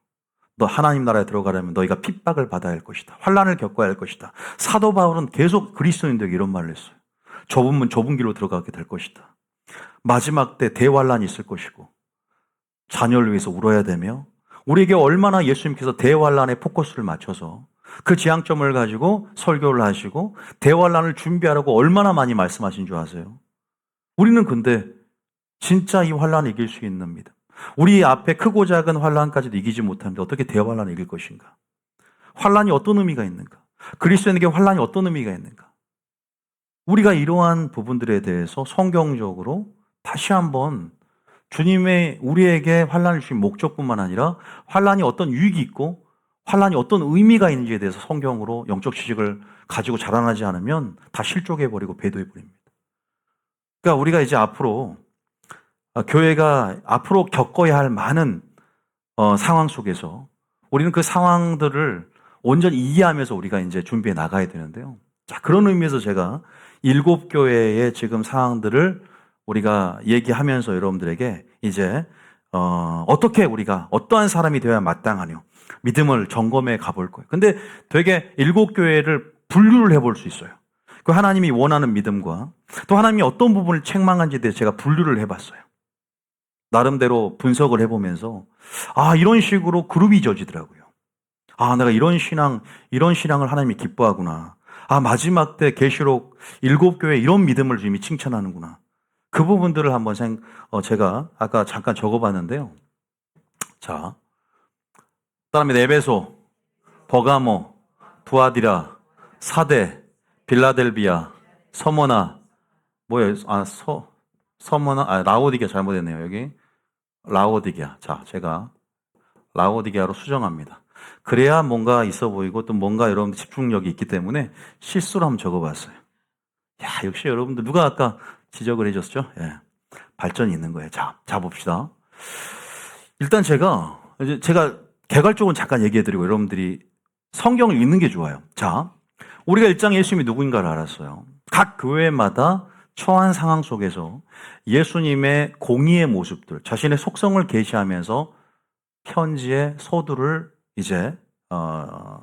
너 하나님 나라에 들어가려면 너희가 핍박을 받아야 할 것이다. 환난을 겪어야 할 것이다. 사도 바울은 계속 그리스도인들에게 이런 말을 했어요. 좁은 문 좁은 길로 들어가게 될 것이다. 마지막 때 대환란이 있을 것이고, 자녀를 위해서 울어야 되며, 우리에게 얼마나 예수님께서 대환란에 포커스를 맞춰서 그 지향점을 가지고 설교를 하시고 대환란을 준비하라고 얼마나 많이 말씀하신 줄 아세요? 우리는 근데 진짜 이 환란을 이길 수 있는 믿음, 우리 앞에 크고 작은 환란까지도 이기지 못하는데 어떻게 대환란을 이길 것인가? 환란이 어떤 의미가 있는가? 그리스도인에게 환란이 어떤 의미가 있는가? 우리가 이러한 부분들에 대해서 성경적으로 다시 한번 주님의 우리에게 환란을 주신 목적뿐만 아니라 환란이 어떤 유익이 있고 환란이 어떤 의미가 있는지에 대해서 성경으로 영적 지식을 가지고 자라나지 않으면 다 실족해버리고 배도해버립니다. 그러니까 우리가 이제 앞으로 교회가 앞으로 겪어야 할 많은 상황 속에서 우리는 그 상황들을 온전히 이해하면서 우리가 이제 준비해 나가야 되는데요. 자, 그런 의미에서 제가 7교회의 지금 상황들을 우리가 얘기하면서 여러분들에게 이제 어떻게 우리가 어떠한 사람이 되어야 마땅하뇨? 믿음을 점검해 가볼 거예요. 근데 되게 7교회를 분류를 해볼 수 있어요. 그 하나님이 원하는 믿음과 또 하나님이 어떤 부분을 책망한지에 대해서 제가 분류를 해봤어요. 나름대로 분석을 해보면서 이런 식으로 그룹이 이어지더라고요. 내가 이런 신앙을 하나님이 기뻐하구나. 마지막 때 계시록 7교회 이런 믿음을 주님이 칭찬하는구나. 그 부분들을 한번 제가 아까 잠깐 적어봤는데요. 자, 그다음에 에베소, 버가모, 두아디라, 사대, 빌라델비아, 서모나, 뭐예요? 서모나, 라오디게아 잘못했네요. 여기 라오디게아. 자, 제가 라오디게아로 수정합니다. 그래야 뭔가 있어 보이고 또 뭔가 여러분들 집중력이 있기 때문에 실수로 한번 적어봤어요. 야, 역시 여러분들 누가 아까 지적을 해줬죠? 예. 발전이 있는 거예요. 자 봅시다. 일단 제가 개괄적으로 잠깐 얘기해드리고 여러분들이 성경을 읽는 게 좋아요. 자, 우리가 1장 예수님이 누구인가를 알았어요. 각 교회마다 처한 상황 속에서 예수님의 공의의 모습들, 자신의 속성을 계시하면서 편지의 서두를 이제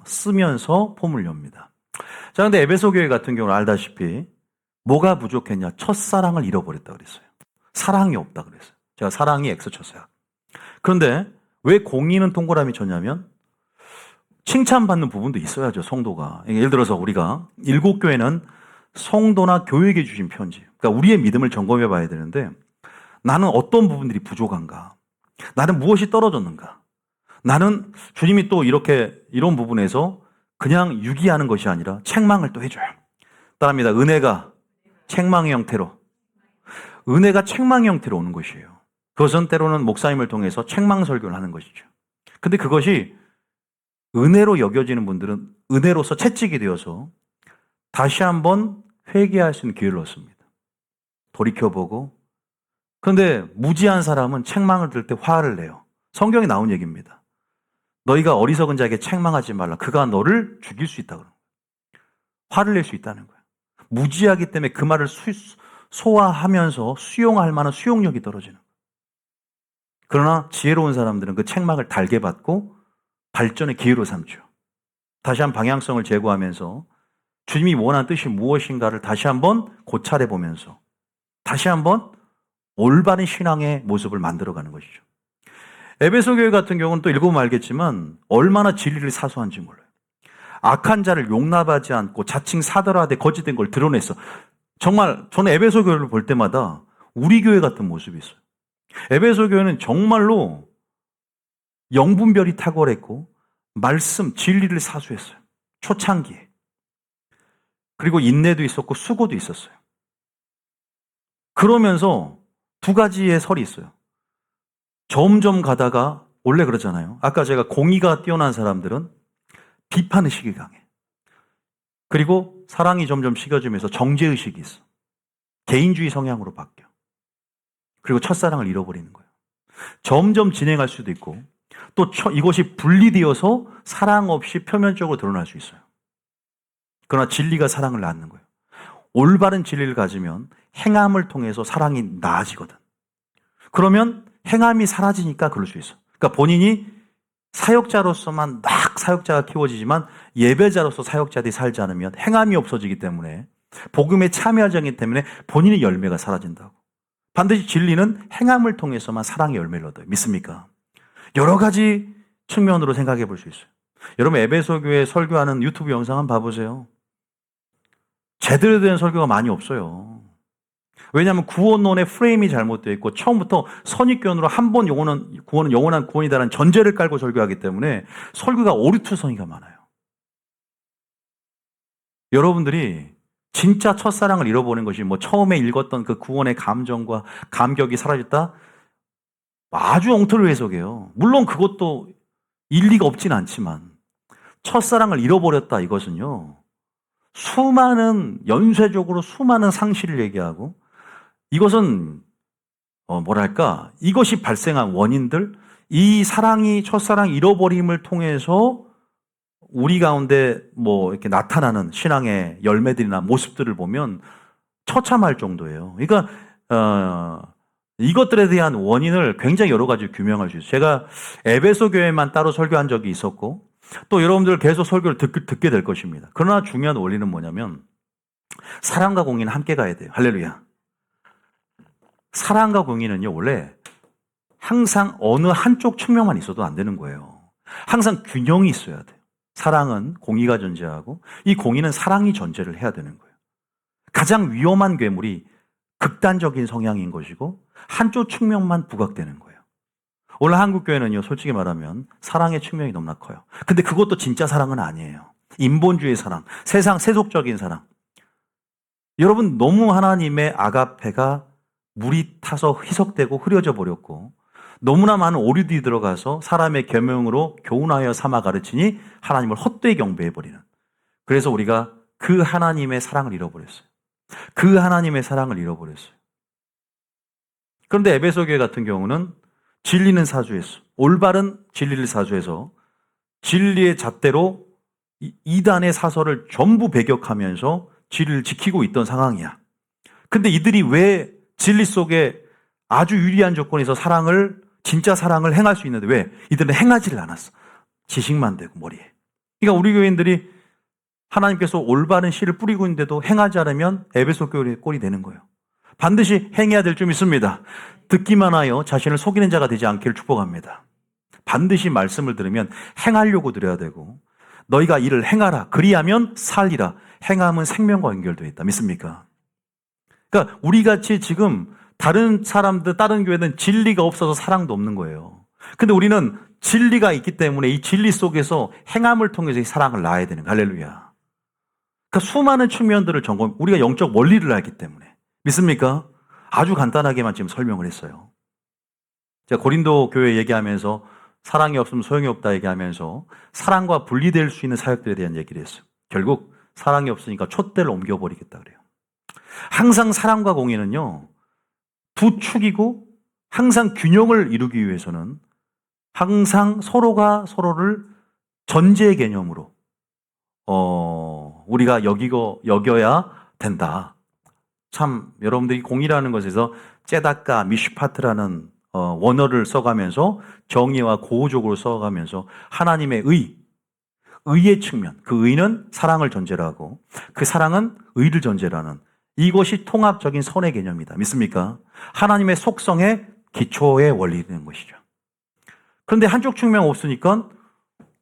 쓰면서 포문을 엽니다. 자, 근데 에베소 교회 같은 경우는 알다시피 뭐가 부족했냐? 첫사랑을 잃어버렸다 그랬어요. 사랑이 없다 그랬어요. 제가 사랑이 X 쳤어요. 그런데 왜 공의는 동그라미 쳤냐면 칭찬받는 부분도 있어야죠, 성도가. 예를 들어서 우리가 7교회는 성도나 교회에게 주신 편지. 그러니까 우리의 믿음을 점검해 봐야 되는데 나는 어떤 부분들이 부족한가? 나는 무엇이 떨어졌는가? 나는 주님이 또 이런 부분에서 그냥 유기하는 것이 아니라 책망을 또 해줘요. 따라합니다. 은혜가 책망의 형태로. 은혜가 책망의 형태로 오는 것이에요. 그것은 때로는 목사님을 통해서 책망 설교를 하는 것이죠. 근데 그것이 은혜로 여겨지는 분들은 은혜로서 채찍이 되어서 다시 한번 회개할 수 있는 기회를 얻습니다. 돌이켜보고. 그런데 무지한 사람은 책망을 들을 때 화를 내요. 성경에 나온 얘기입니다. 너희가 어리석은 자에게 책망하지 말라. 그가 너를 죽일 수 있다. 화를 낼 수 있다는 거예요. 무지하기 때문에 그 말을 소화하면서 수용할 만한 수용력이 떨어지는 거예요. 그러나 지혜로운 사람들은 그 책망을 달게 받고 발전의 기회로 삼죠. 다시 한 방향성을 제고하면서 주님이 원하는 뜻이 무엇인가를 다시 한번 고찰해 보면서 다시 한번 올바른 신앙의 모습을 만들어가는 것이죠. 에베소 교회 같은 경우는 또 읽어보면 알겠지만 얼마나 진리를 사수한지 몰라요. 악한 자를 용납하지 않고 자칭 사더라되 거짓된 걸 드러냈어. 정말 저는 에베소 교회를 볼 때마다 우리 교회 같은 모습이 있어요. 에베소 교회는 정말로 영분별이 탁월했고 말씀, 진리를 사수했어요. 초창기에. 그리고 인내도 있었고 수고도 있었어요. 그러면서 두 가지의 설이 있어요. 점점 가다가 원래 그러잖아요. 아까 제가 공의가 뛰어난 사람들은 비판의식이 강해. 그리고 사랑이 점점 식어지면서 정죄의식이 있어. 개인주의 성향으로 바뀌어. 그리고 첫사랑을 잃어버리는 거예요. 점점 진행할 수도 있고 또 이것이 분리되어서 사랑 없이 표면적으로 드러날 수 있어요. 그러나 진리가 사랑을 낳는 거예요. 올바른 진리를 가지면 행함을 통해서 사랑이 나아지거든. 그러면 행함이 사라지니까 그럴 수 있어. 그러니까 본인이 사역자로서만 막 사역자가 키워지지만 예배자로서 사역자들이 살지 않으면 행함이 없어지기 때문에 복음에 참여하지 않기 때문에 본인의 열매가 사라진다고. 반드시 진리는 행함을 통해서만 사랑의 열매를 얻어요. 믿습니까? 여러 가지 측면으로 생각해 볼 수 있어요. 여러분 에베소 교회 설교하는 유튜브 영상 한번 봐보세요. 제대로 된 설교가 많이 없어요. 왜냐하면 구원론의 프레임이 잘못되어 있고 처음부터 선입견으로 한 번 구원은 영원한 구원이다라는 전제를 깔고 설교하기 때문에 설교가 오류투성이가 많아요. 여러분들이 진짜 첫사랑을 잃어버린 것이 처음에 읽었던 그 구원의 감정과 감격이 사라졌다? 아주 엉터리 해석이에요. 물론 그것도 일리가 없진 않지만 첫사랑을 잃어버렸다 이것은요. 연쇄적으로 수많은 상실을 얘기하고 이것은 이것이 발생한 원인들, 이 첫사랑 잃어버림을 통해서 우리 가운데 이렇게 나타나는 신앙의 열매들이나 모습들을 보면 처참할 정도예요. 그러니까 이것들에 대한 원인을 굉장히 여러 가지 규명할 수 있어요. 제가 에베소 교회만 따로 설교한 적이 있었고 또 여러분들 계속 설교를 듣게 될 것입니다. 그러나 중요한 원리는 뭐냐면 사랑과 공의는 함께 가야 돼요. 할렐루야. 사랑과 공의는요 원래 항상 어느 한쪽 측면만 있어도 안 되는 거예요. 항상 균형이 있어야 돼요. 사랑은 공의가 존재하고 이 공의는 사랑이 존재를 해야 되는 거예요. 가장 위험한 괴물이 극단적인 성향인 것이고 한쪽 측면만 부각되는 거예요. 오늘 한국교회는요 솔직히 말하면 사랑의 측면이 너무나 커요. 근데 그것도 진짜 사랑은 아니에요. 인본주의 사랑, 세상 세속적인 사랑. 여러분 너무 하나님의 아가페가 물이 타서 희석되고 흐려져 버렸고 너무나 많은 오류들이 들어가서 사람의 계명으로 교훈하여 삼아 가르치니 하나님을 헛되이 경배해버리는. 그래서 우리가 그 하나님의 사랑을 잃어버렸어요. 그 하나님의 사랑을 잃어버렸어요. 그런데 에베소 교회 같은 경우는 진리는 사주에서, 올바른 진리를 사주해서 진리의 잣대로 이단의 사설을 전부 배격하면서 진리를 지키고 있던 상황이야. 근데 이들이 왜 진리 속에 아주 유리한 조건에서 진짜 사랑을 행할 수 있는데 왜? 이들은 행하지를 않았어. 지식만 되고 머리에. 그러니까 우리 교인들이 하나님께서 올바른 씨를 뿌리고 있는데도 행하지 않으면 에베소 교회의 꼴이 되는 거예요. 반드시 행해야 될 점 있습니다. 듣기만 하여 자신을 속이는 자가 되지 않기를 축복합니다. 반드시 말씀을 들으면 행하려고 드려야 되고 너희가 이를 행하라. 그리하면 살리라. 행함은 생명과 연결되어 있다. 믿습니까? 그러니까 우리 같이 지금 다른 사람들, 다른 교회는 진리가 없어서 사랑도 없는 거예요. 근데 우리는 진리가 있기 때문에 이 진리 속에서 행함을 통해서 이 사랑을 낳아야 되는 거예요. 할렐루야. 그러니까 수많은 측면들을 우리가 영적 원리를 알기 때문에. 믿습니까? 아주 간단하게만 지금 설명을 했어요. 제가 고린도 교회 얘기하면서 사랑이 없으면 소용이 없다 얘기하면서 사랑과 분리될 수 있는 사역들에 대한 얘기를 했어요. 결국 사랑이 없으니까 촛대를 옮겨버리겠다 그래요. 항상 사랑과 공의는요, 두 축이고 항상 균형을 이루기 위해서는 항상 서로가 서로를 전제 개념으로 우리가 여겨야 된다. 참 여러분들이 공의라는 것에서 째다까 미슈파트라는 원어를 써가면서 정의와 고우적으로 써가면서 하나님의 의의 측면, 그 의는 사랑을 전제로 하고 그 사랑은 의를 전제로 하는 이것이 통합적인 선의 개념이다. 믿습니까? 하나님의 속성의 기초의 원리는 것이죠. 그런데 한쪽 측면 없으니까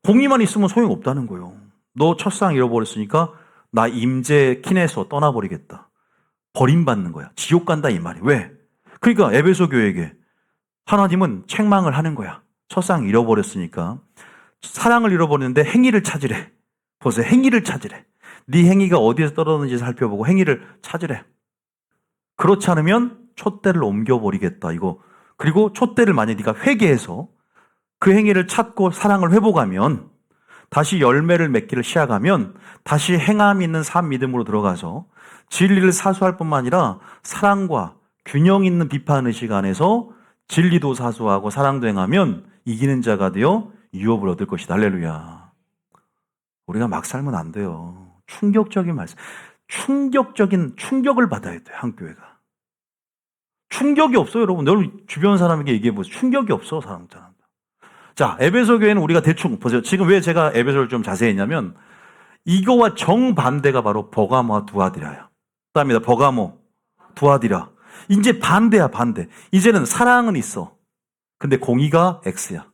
공의만 있으면 소용없다는 거예요. 너 첫상 잃어버렸으니까 나 임재 키내서 떠나버리겠다. 버림받는 거야. 지옥 간다 이 말이. 왜? 그러니까 에베소 교회에게 하나님은 책망을 하는 거야. 첫상 잃어버렸으니까 사랑을 잃어버렸는데 행위를 찾으래. 보세요. 행위를 찾으래. 네 행위가 어디에서 떨어졌는지 살펴보고 행위를 찾으래. 그렇지 않으면 촛대를 옮겨버리겠다. 이거. 그리고 촛대를 만약에 네가 회개해서 그 행위를 찾고 사랑을 회복하면 다시 열매를 맺기를 시작하면 다시 행함 있는 삶 믿음으로 들어가서 진리를 사수할 뿐만 아니라 사랑과 균형 있는 비판의식 안에서 진리도 사수하고 사랑도 행하면 이기는 자가 되어 유업을 얻을 것이다. 할렐루야. 우리가 막 살면 안 돼요. 충격적인 말씀. 충격을 받아야 돼요. 한 교회가. 충격이 없어요, 여러분. 여러분 주변 사람에게 얘기해 보세요. 충격이 없어, 사람들. 자, 에베소 교회는 우리가 대충 보세요. 지금 왜 제가 에베소를 좀 자세히 했냐면 이거와 정반대가 바로 버가모와 두아디라야. 그다음에 버가모, 두아디라. 이제 반대야, 반대. 이제는 사랑은 있어. 근데 공의가 X야.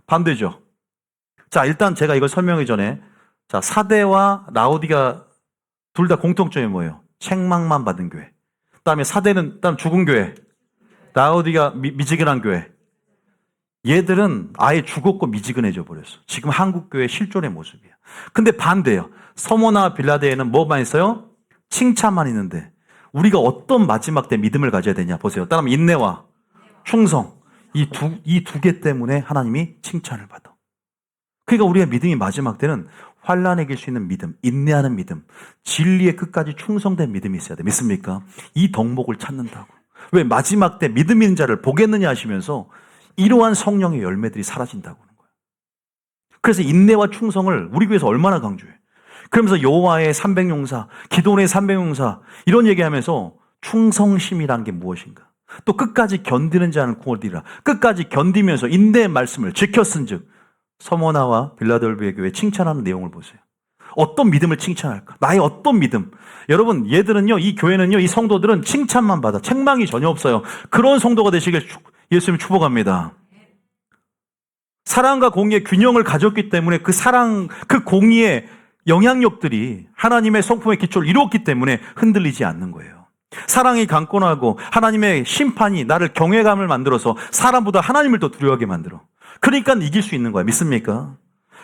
반대죠. 자, 일단 제가 이걸 설명하기 전에 자, 사대와 라오디가 둘 다 공통점이 뭐예요? 책망만 받은 교회. 그다음에 사대는 죽은 교회. 라오디가 미지근한 교회. 얘들은 아예 죽었고 미지근해져 버렸어. 지금 한국 교회 실존의 모습이야. 근데 반대예요. 서모나 빌라데에는 뭐만 있어요? 칭찬만 있는데 우리가 어떤 마지막 때 믿음을 가져야 되냐 보세요. 따라하면 인내와 충성. 이 두 개 때문에 하나님이 칭찬을 받아. 그러니까 우리가 믿음이 마지막 때는 환난에 이길 수 있는 믿음, 인내하는 믿음, 진리에 끝까지 충성된 믿음이 있어야 돼. 믿습니까? 이 덕목을 찾는다고. 왜 마지막 때 믿음 있는 자를 보겠느냐 하시면서 이러한 성령의 열매들이 사라진다고 하는 거예요. 그래서 인내와 충성을 우리 교회에서 얼마나 강조해. 그러면서 여호와의 300용사, 기도원의 300용사 이런 얘기하면서 충성심이란 게 무엇인가. 또 끝까지 견디는 자는 구원이라. 끝까지 견디면서 인내의 말씀을 지켰은즉 서모나와 빌라델비아 교회 칭찬하는 내용을 보세요. 어떤 믿음을 칭찬할까? 나의 어떤 믿음? 여러분, 얘들은요, 이 교회는요, 이 성도들은 칭찬만 받아. 책망이 전혀 없어요. 그런 성도가 되시길 예수님 축복합니다. 사랑과 공의의 균형을 가졌기 때문에 그 사랑, 그 공의의 영향력들이 하나님의 성품의 기초를 이루었기 때문에 흔들리지 않는 거예요. 사랑이 강권하고 하나님의 심판이 나를 경외감을 만들어서 사람보다 하나님을 더 두려워하게 만들어. 그러니까 이길 수 있는 거야. 믿습니까?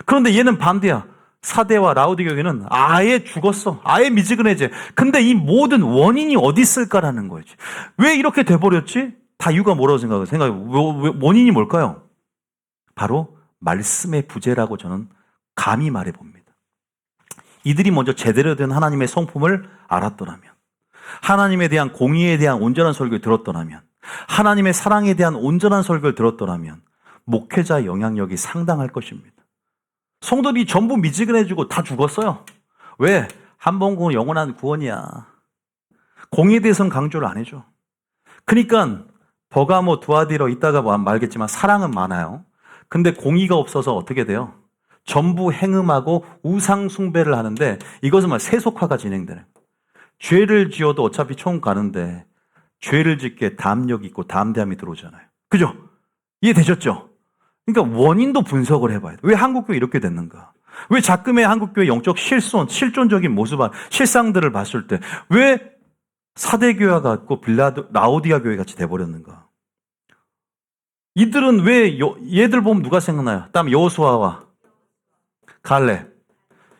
그런데 얘는 반대야. 사대와 라오디 교회는 아예 죽었어. 아예 미지근해져. 근데 이 모든 원인이 어디 있을까라는 거지. 왜 이렇게 돼버렸지? 다 이유가 뭐라고 생각해요? 원인이 뭘까요? 바로 말씀의 부재라고 저는 감히 말해봅니다. 이들이 먼저 제대로 된 하나님의 성품을 알았더라면, 하나님에 대한 공의에 대한 온전한 설교를 들었더라면, 하나님의 사랑에 대한 온전한 설교를 들었더라면 목회자 영향력이 상당할 것입니다. 성도들이 전부 미지근해지고 다 죽었어요. 왜? 한 번 구원 영원한 구원이야. 공의에 대해서는 강조를 안 해줘. 그러니까 버가모 두아디로 이따가 말겠지만 사랑은 많아요. 근데 공의가 없어서 어떻게 돼요? 전부 행음하고 우상 숭배를 하는데 이것은 세속화가 진행되는 거예요. 죄를 지어도 어차피 총 가는데 죄를 짓게 담력 있고 담대함이 들어오잖아요. 그죠? 이해되셨죠? 그러니까 원인도 분석을 해봐야 돼요. 왜 한국교회 이렇게 됐는가? 왜 자금의 한국교회 영적 실존적인 모습, 실상들을 봤을 때 왜 사대교회가 같고 라오디아 교회 같이 돼버렸는가? 이들은 왜 얘들 보면 누가 생각나요? 다음 여호수아와 갈렙.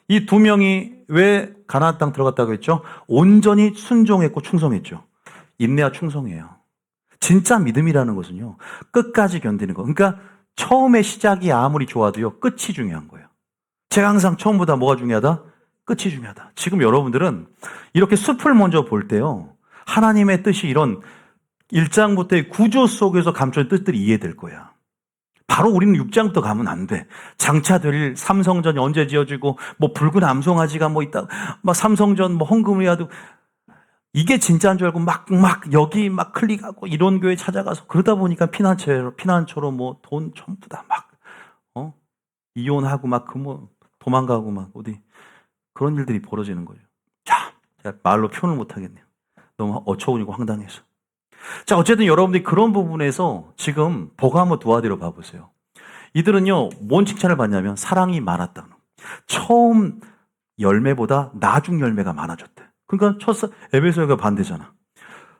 이 두 명이 왜 가나안 땅 들어갔다고 했죠? 온전히 순종했고 충성했죠. 인내와 충성이에요. 진짜 믿음이라는 것은요, 끝까지 견디는 거. 그러니까 처음에 시작이 아무리 좋아도요, 끝이 중요한 거예요. 제가 항상 처음보다 뭐가 중요하다? 끝이 중요하다. 지금 여러분들은 이렇게 숲을 먼저 볼 때요, 하나님의 뜻이 이런 1장부터의 구조 속에서 감춰진 뜻들이 이해될 거야. 바로 우리는 6장부터 가면 안 돼. 장차 될 삼성전이 언제 지어지고, 뭐 붉은 암송아지가 뭐 있다, 막 삼성전 뭐 헌금이라도, 이게 진짜인 줄 알고 막 여기 막 클릭하고 이런 교회 찾아가서 그러다 보니까 피난처로 뭐 돈 전부 다 막, 이혼하고 막 도망가고 막 어디 그런 일들이 벌어지는 거예요. 자, 제가 말로 표현을 못 하겠네요. 너무 어처구니고 황당해서. 자, 어쨌든 여러분들이 그런 부분에서 지금 버가모 두아디로 봐보세요. 이들은요, 뭔 칭찬을 받냐면 사랑이 많았다. 처음 열매보다 나중 열매가 많아졌대. 그러니까 에베소가 반대잖아.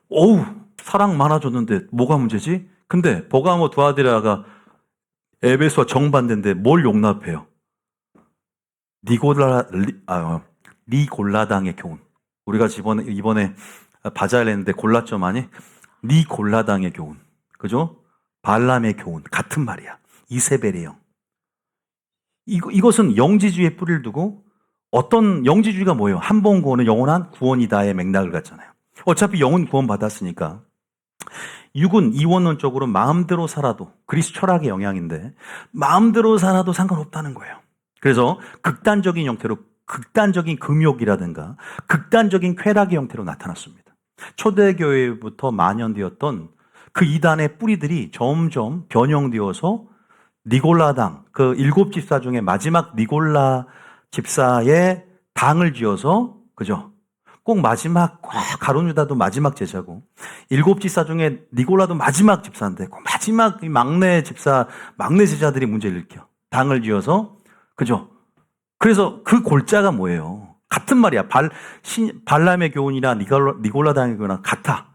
어우, 사랑 많아졌는데 뭐가 문제지? 근데 버가모 두아디라가 에베소와 정반대인데 뭘 용납해요? 니골라당의 교훈. 우리가 이번에 바자를 했는데 골랐죠, 많이? 니골라당의 교훈. 그죠? 발람의 교훈. 같은 말이야. 이세벨의 영. 이것은 영지주의에 뿌리를 두고 어떤 영지주의가 뭐예요? 한 번 구원은 영원한 구원이다의 맥락을 갖잖아요. 어차피 영은 구원 받았으니까. 육은 이원론적으로 마음대로 살아도, 그리스 철학의 영향인데 마음대로 살아도 상관없다는 거예요. 그래서 극단적인 형태로, 극단적인 금욕이라든가 극단적인 쾌락의 형태로 나타났습니다. 초대교회부터 만연되었던 그 이단의 뿌리들이 점점 변형되어서 니골라당, 그 7집사 중에 마지막 니골라 집사의 당을 지어서, 그죠? 꼭 마지막, 가룟 유다도 마지막 제자고, 7집사 중에 니골라도 마지막 집사인데, 꼭 마지막 막내 제자들이 문제를 일으켜. 당을 지어서, 그죠? 그래서 그 골자가 뭐예요? 같은 말이야. 발람의 교훈이나 니골라당의 교훈이나 같아.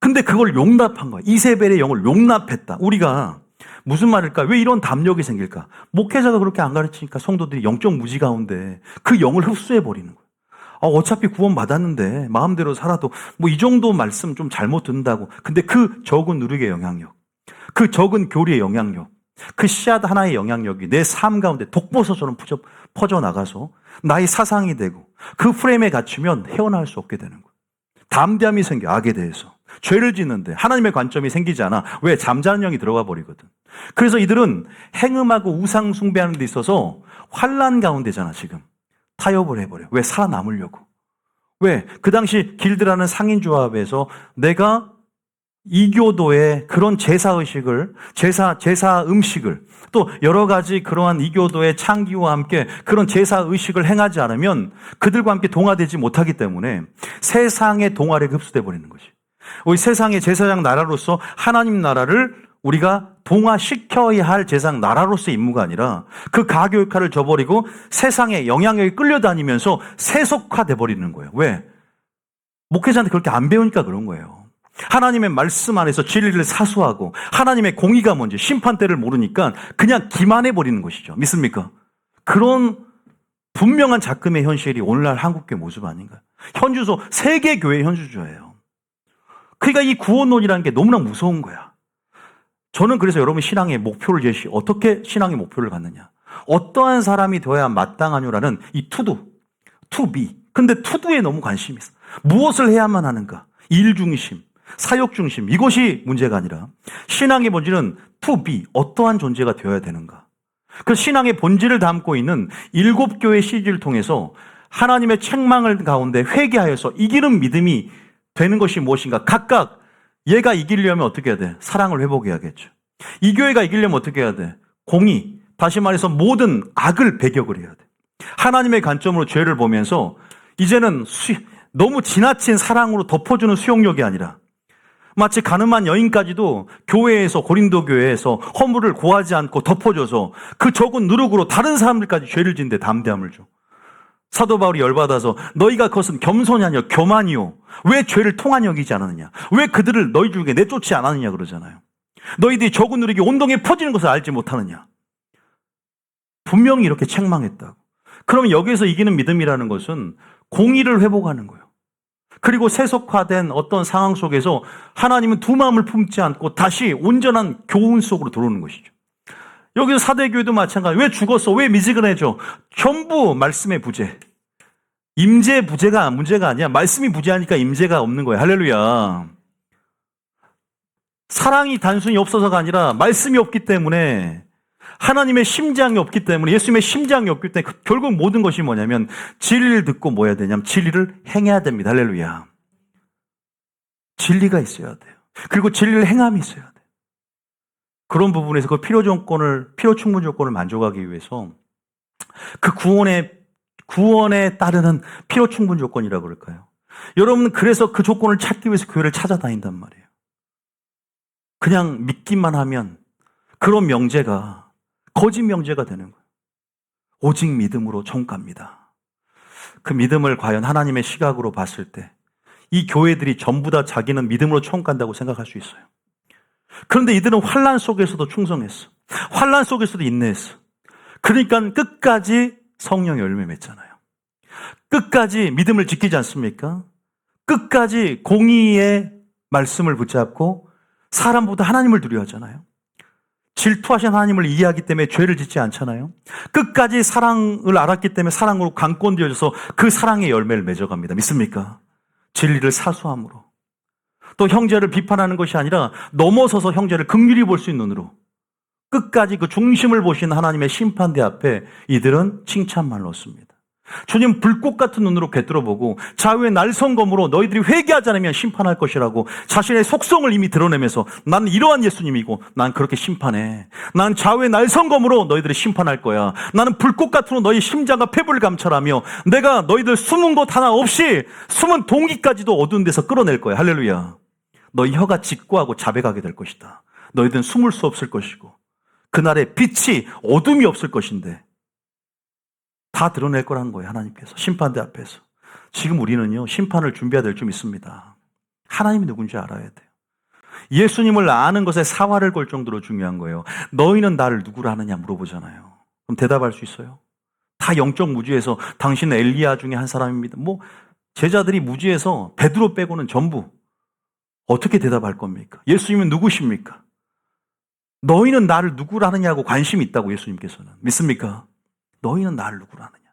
근데 그걸 용납한 거야. 이세벨의 영을 용납했다. 우리가 무슨 말일까? 왜 이런 담력이 생길까? 목회자가 그렇게 안 가르치니까 성도들이 영적 무지 가운데 그 영을 흡수해버리는 거예요. 어차피 구원 받았는데 마음대로 살아도 뭐 이 정도 말씀 좀 잘못 듣는다고. 근데 그 적은 누룩의 영향력, 그 적은 교리의 영향력, 그 씨앗 하나의 영향력이 내 삶 가운데 독버섯처럼 퍼져나가서 나의 사상이 되고 그 프레임에 갇히면 헤어나올 수 없게 되는 거예요. 담대함이 생겨, 악에 대해서. 죄를 짓는데 하나님의 관점이 생기지 않아. 왜? 잠자는 영이 들어가 버리거든. 그래서 이들은 행음하고 우상 숭배하는 데 있어서 환난 가운데잖아, 지금. 타협을 해버려. 왜? 살아남으려고. 왜? 그 당시 길드라는 상인조합에서 내가 이교도의 그런 제사의식을, 제사 음식을, 또 여러 가지 그러한 이교도의 창기와 함께 그런 제사의식을 행하지 않으면 그들과 함께 동화되지 못하기 때문에 세상의 동화에 흡수돼 버리는 것이. 우리 세상의 제사장 나라로서 하나님 나라를 우리가 동화시켜야 할 제사장 나라로서의 임무가 아니라 그 가교육화를 저버리고 세상의 영향력에 끌려다니면서 세속화돼 버리는 거예요. 왜? 목회자한테 그렇게 안 배우니까 그런 거예요. 하나님의 말씀 안에서 진리를 사수하고 하나님의 공의가 뭔지 심판대를 모르니까 그냥 기만해 버리는 것이죠. 믿습니까? 그런 분명한 작금의 현실이 오늘날 한국교회 모습 아닌가요? 현주소, 세계교회 현주소예요. 그러니까 이 구원론이라는 게 너무나 무서운 거야. 저는 그래서 여러분 신앙의 목표를 어떻게 신앙의 목표를 갖느냐. 어떠한 사람이 되어야 마땅하냐라는 이 투두, 투비. 근데 투두에 너무 관심이 있어. 무엇을 해야만 하는가? 일 중심, 사역 중심. 이것이 문제가 아니라 신앙의 본질은 투비, 어떠한 존재가 되어야 되는가. 그 신앙의 본질을 담고 있는 7교회 시리즈를 통해서 하나님의 책망을 가운데 회개하여서 이기는 믿음이 되는 것이 무엇인가. 각각 얘가 이기려면 어떻게 해야 돼? 사랑을 회복해야겠죠. 이 교회가 이기려면 어떻게 해야 돼? 공의, 다시 말해서 모든 악을 배격을 해야 돼. 하나님의 관점으로 죄를 보면서 이제는 너무 지나친 사랑으로 덮어주는 수용력이 아니라 마치 가늠한 여인까지도 교회에서, 고린도 교회에서 허물을 고하지 않고 덮어줘서 그 적은 누룩으로 다른 사람들까지 죄를 짓는데 담대함을 줘. 사도 바울이 열받아서 너희가 그것은 겸손이 아니라 교만이요. 왜 죄를 통한 여기지 않았느냐? 왜 그들을 너희 중에 내쫓지 않았느냐 그러잖아요. 너희들이 적은 누룩이 온동에 퍼지는 것을 알지 못하느냐? 분명히 이렇게 책망했다고. 그러면 여기서 이기는 믿음이라는 것은 공의를 회복하는 거예요. 그리고 세속화된 어떤 상황 속에서 하나님은 두 마음을 품지 않고 다시 온전한 교훈 속으로 들어오는 것이죠. 여기서 사대교회도 마찬가지. 왜 죽었어? 왜 미지근해져? 전부 말씀의 부재. 임재 부재가 문제가 아니야. 말씀이 부재하니까 임재가 없는 거야. 할렐루야. 사랑이 단순히 없어서가 아니라 말씀이 없기 때문에, 하나님의 심장이 없기 때문에, 예수님의 심장이 없기 때문에 결국 모든 것이 뭐냐면 진리를 듣고 뭐 해야 되냐면 진리를 행해야 됩니다. 할렐루야. 진리가 있어야 돼요. 그리고 진리를 행함이 있어야 돼요. 그런 부분에서 그 필요 충분 조건을 만족하기 위해서 그 구원에 따르는 필요 충분 조건이라고 그럴까요? 여러분, 그래서 그 조건을 찾기 위해서 교회를 찾아다닌단 말이에요. 그냥 믿기만 하면 그런 명제가 거짓 명제가 되는 거예요. 오직 믿음으로 총갑니다. 그 믿음을 과연 하나님의 시각으로 봤을 때 이 교회들이 전부 다 자기는 믿음으로 총간다고 생각할 수 있어요. 그런데 이들은 환난 속에서도 충성했어. 환난 속에서도 인내했어. 그러니까 끝까지 성령의 열매 맺잖아요. 끝까지 믿음을 지키지 않습니까? 끝까지 공의의 말씀을 붙잡고 사람보다 하나님을 두려워하잖아요. 질투하신 하나님을 이해하기 때문에 죄를 짓지 않잖아요. 끝까지 사랑을 알았기 때문에 사랑으로 강권되어져서 그 사랑의 열매를 맺어갑니다. 믿습니까? 진리를 사수함으로. 또 형제를 비판하는 것이 아니라 넘어서서 형제를 긍휼히 볼 수 있는 눈으로 끝까지 그 중심을 보시는 하나님의 심판대 앞에 이들은 칭찬만을 얻습니다. 주님 불꽃 같은 눈으로 꿰뚫어보고 좌우의 날성검으로 너희들이 회개하지 않으면 심판할 것이라고 자신의 속성을 이미 드러내면서 나는 이러한 예수님이고 난 그렇게 심판해. 난 좌우의 날성검으로 너희들을 심판할 거야. 나는 불꽃 같으로 너희 심장과 폐부를 감찰하며 내가 너희들 숨은 곳 하나 없이 숨은 동기까지도 어두운 데서 끌어낼 거야. 할렐루야. 너희 혀가 직고하고 자백하게 될 것이다. 너희들은 숨을 수 없을 것이고 그날에 빛이 어둠이 없을 것인데 다 드러낼 거라는 거예요. 하나님께서 심판대 앞에서. 지금 우리는요 심판을 준비해야 될 줄 믿습니다. 하나님이 누군지 알아야 돼요. 예수님을 아는 것에 사활을 걸 정도로 중요한 거예요. 너희는 나를 누구라 하느냐 물어보잖아요. 그럼 대답할 수 있어요? 다 영적 무지에서 당신은 엘리야 중에 한 사람입니다. 제자들이 무지에서 베드로 빼고는 전부 어떻게 대답할 겁니까? 예수님은 누구십니까? 너희는 나를 누구라 하느냐고 관심이 있다고 예수님께서는. 믿습니까? 너희는 나를 누구라 하느냐.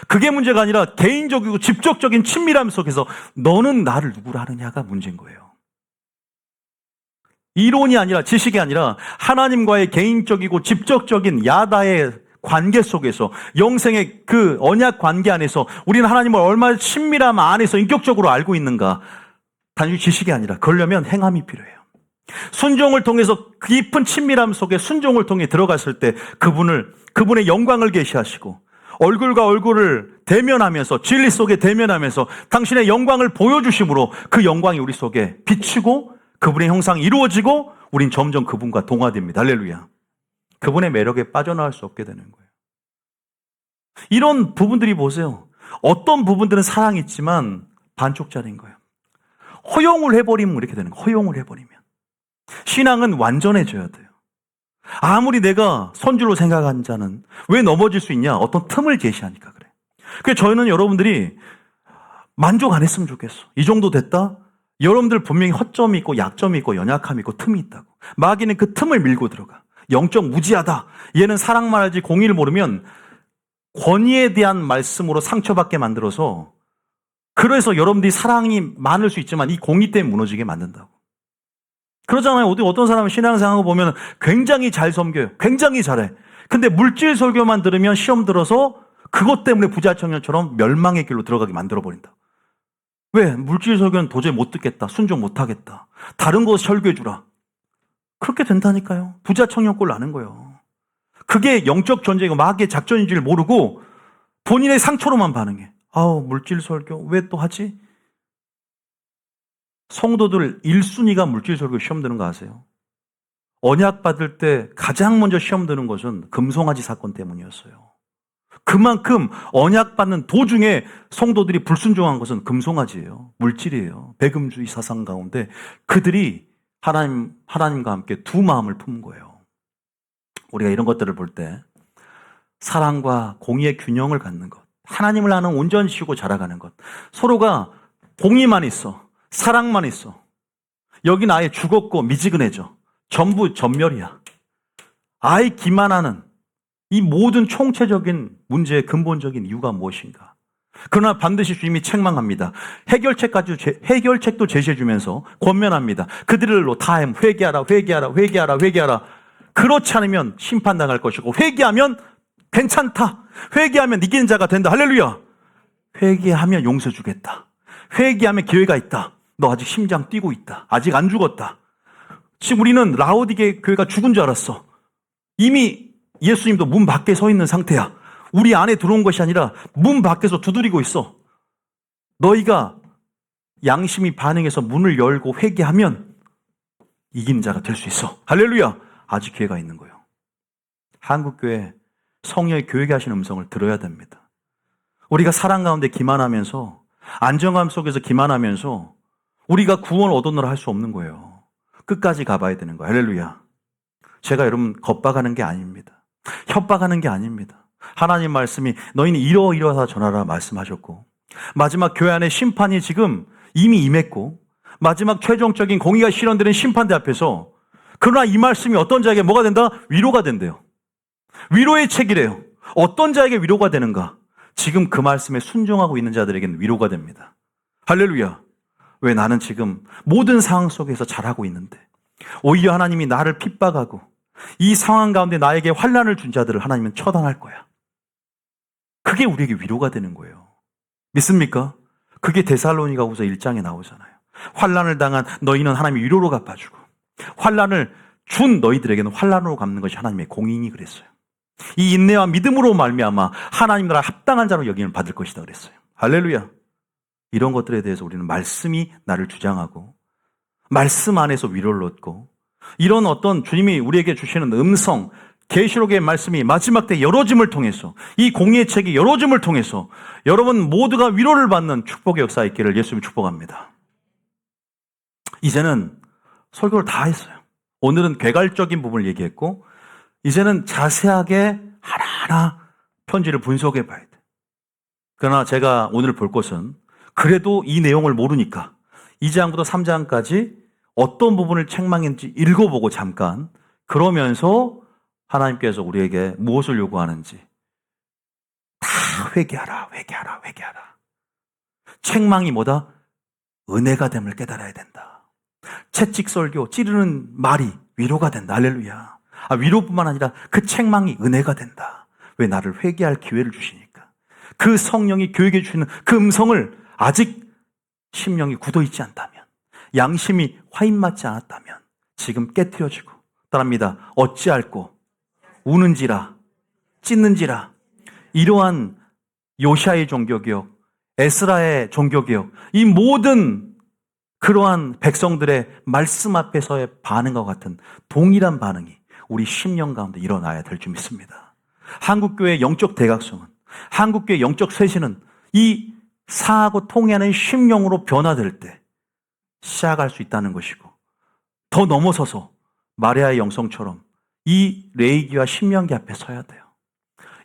그게 문제가 아니라 개인적이고 직접적인 친밀함 속에서 너는 나를 누구라 하느냐가 문제인 거예요. 이론이 아니라 지식이 아니라 하나님과의 개인적이고 직접적인 야다의 관계 속에서 영생의 그 언약 관계 안에서 우리는 하나님을 얼마나 친밀함 안에서 인격적으로 알고 있는가. 단지 지식이 아니라 그러려면 행함이 필요해요. 순종을 통해서 깊은 친밀함 속에 순종을 통해 들어갔을 때 그분의 영광을 계시하시고 얼굴과 얼굴을 대면하면서 진리 속에 대면하면서 당신의 영광을 보여주심으로 그 영광이 우리 속에 비치고 그분의 형상이 이루어지고 우린 점점 그분과 동화됩니다. 할렐루야. 그분의 매력에 빠져나갈 수 없게 되는 거예요. 이런 부분들이 보세요. 어떤 부분들은 사랑이 있지만 반쪽짜리인 거예요. 허용을 해버리면 이렇게 되는 거예요. 허용을 해버리면. 신앙은 완전해져야 돼요. 아무리 내가 선주로 생각한 자는 왜 넘어질 수 있냐? 어떤 틈을 제시하니까 그래. 그래서 저희는 여러분들이 만족 안 했으면 좋겠어. 이 정도 됐다? 여러분들 분명히 허점이 있고 약점이 있고 연약함이 있고 틈이 있다고. 마귀는 그 틈을 밀고 들어가. 영적 무지하다. 얘는 사랑만 하지 공의를 모르면 권위에 대한 말씀으로 상처받게 만들어서, 그래서 여러분들이 사랑이 많을 수 있지만 이 공의 때문에 무너지게 만든다고. 그러잖아요. 어떤 사람은 신앙생활 보면 굉장히 잘 섬겨요. 굉장히 잘해. 근데 물질 설교만 들으면 시험 들어서 그것 때문에 부자청년처럼 멸망의 길로 들어가게 만들어버린다. 왜? 물질 설교는 도저히 못 듣겠다. 순종 못 하겠다. 다른 거 설교해 주라. 그렇게 된다니까요. 부자청년꼴 나는 거예요. 그게 영적 전쟁이고 마귀의 작전인 줄 모르고 본인의 상처로만 반응해. 아우, 물질 설교 왜 또 하지? 성도들 1순위가 물질 설교 시험 드는 거 아세요? 언약 받을 때 가장 먼저 시험 드는 것은 금송아지 사건 때문이었어요. 그만큼 언약 받는 도중에 성도들이 불순종한 것은 금송아지예요. 물질이에요. 배금주의 사상 가운데 그들이 하나님과 함께 두 마음을 품은 거예요. 우리가 이런 것들을 볼 때 사랑과 공의의 균형을 갖는 것, 하나님을 아는 온전히 지고 자라가는 것, 서로가 공의만 있어, 사랑만 있어, 여긴 아예 죽었고 미지근해져, 전부 전멸이야. 아예 기만하는 이 모든 총체적인 문제의 근본적인 이유가 무엇인가? 그러나 반드시 주님이 책망합니다. 해결책도 제시해주면서 권면합니다. 그들로 다 회개하라, 회개하라, 회개하라, 회개하라. 그렇지 않으면 심판당할 것이고, 회개하면 괜찮다. 회개하면 이기는 자가 된다. 할렐루야. 회개하면 용서 주겠다. 회개하면 기회가 있다. 너 아직 심장 뛰고 있다. 아직 안 죽었다. 지금 우리는 라오디게 교회가 죽은 줄 알았어. 이미 예수님도 문 밖에 서 있는 상태야. 우리 안에 들어온 것이 아니라 문 밖에서 두드리고 있어. 너희가 양심이 반응해서 문을 열고 회개하면 이기는 자가 될 수 있어. 할렐루야. 아직 기회가 있는 거예요. 한국교회 성령의 교회가 하시는 음성을 들어야 됩니다. 우리가 사랑 가운데 기만하면서, 안정감 속에서 기만하면서 우리가 구원을 얻어내라 할 수 없는 거예요. 끝까지 가봐야 되는 거예요. 할렐루야. 제가 여러분 겁박하는 게 아닙니다. 협박하는 게 아닙니다. 하나님 말씀이 너희는 이러이러하다 전하라 말씀하셨고, 마지막 교회 안에 심판이 지금 이미 임했고, 마지막 최종적인 공의가 실현되는 심판대 앞에서, 그러나 이 말씀이 어떤 자에게 뭐가 된다? 위로가 된대요. 위로의 책이래요. 어떤 자에게 위로가 되는가? 지금 그 말씀에 순종하고 있는 자들에게는 위로가 됩니다. 할렐루야. 왜? 나는 지금 모든 상황 속에서 잘하고 있는데 오히려 하나님이 나를 핍박하고 이 상황 가운데 나에게 환난을 준 자들을 하나님은 처단할 거야. 그게 우리에게 위로가 되는 거예요. 믿습니까? 그게 데살로니가후서 1장에 나오잖아요. 환난을 당한 너희는 하나님이 위로로 갚아주고, 환난을 준 너희들에게는 환난으로 갚는 것이 하나님의 공의니 그랬어요. 이 인내와 믿음으로 말미암아 하나님 나라 합당한 자로 여김을 받을 것이다 그랬어요. 할렐루야. 이런 것들에 대해서 우리는 말씀이 나를 주장하고, 말씀 안에서 위로를 얻고, 이런 어떤 주님이 우리에게 주시는 음성, 계시록의 말씀이 마지막 때 열어짐을 통해서, 이 공의의 책이 열어짐을 통해서 여러분 모두가 위로를 받는 축복의 역사 있기를 예수님 축복합니다. 이제는 설교를 다 했어요. 오늘은 개괄적인 부분을 얘기했고, 이제는 자세하게 하나하나 편지를 분석해 봐야 돼. 그러나 제가 오늘 볼 것은, 그래도 이 내용을 모르니까 2장부터 3장까지 어떤 부분을 책망했는지 읽어보고 잠깐, 그러면서 하나님께서 우리에게 무엇을 요구하는지 다 회개하라, 회개하라, 회개하라. 책망이 뭐다? 은혜가 됨을 깨달아야 된다. 채찍 설교, 찌르는 말이 위로가 된다. 할렐루야. 위로뿐만 아니라 그 책망이 은혜가 된다. 왜? 나를 회개할 기회를 주시니까. 그 성령이 교육해 주시는 그 음성을 아직 심령이 굳어있지 않다면, 양심이 화인맞지 않았다면 지금 깨트려지고, 따릅니다. 어찌할꼬 우는지라 찢는지라. 이러한 요시아의 종교개혁, 에스라의 종교개혁, 이 모든 그러한 백성들의 말씀 앞에서의 반응과 같은 동일한 반응이 우리 심령 가운데 일어나야 될 줄 믿습니다. 한국교회의 영적 대각성은, 한국교회의 영적 쇄신은 이 사하고 통해하는 심령으로 변화될 때 시작할 수 있다는 것이고, 더 넘어서서 마리아의 영성처럼 이 레이기와 신명기 앞에 서야 돼요.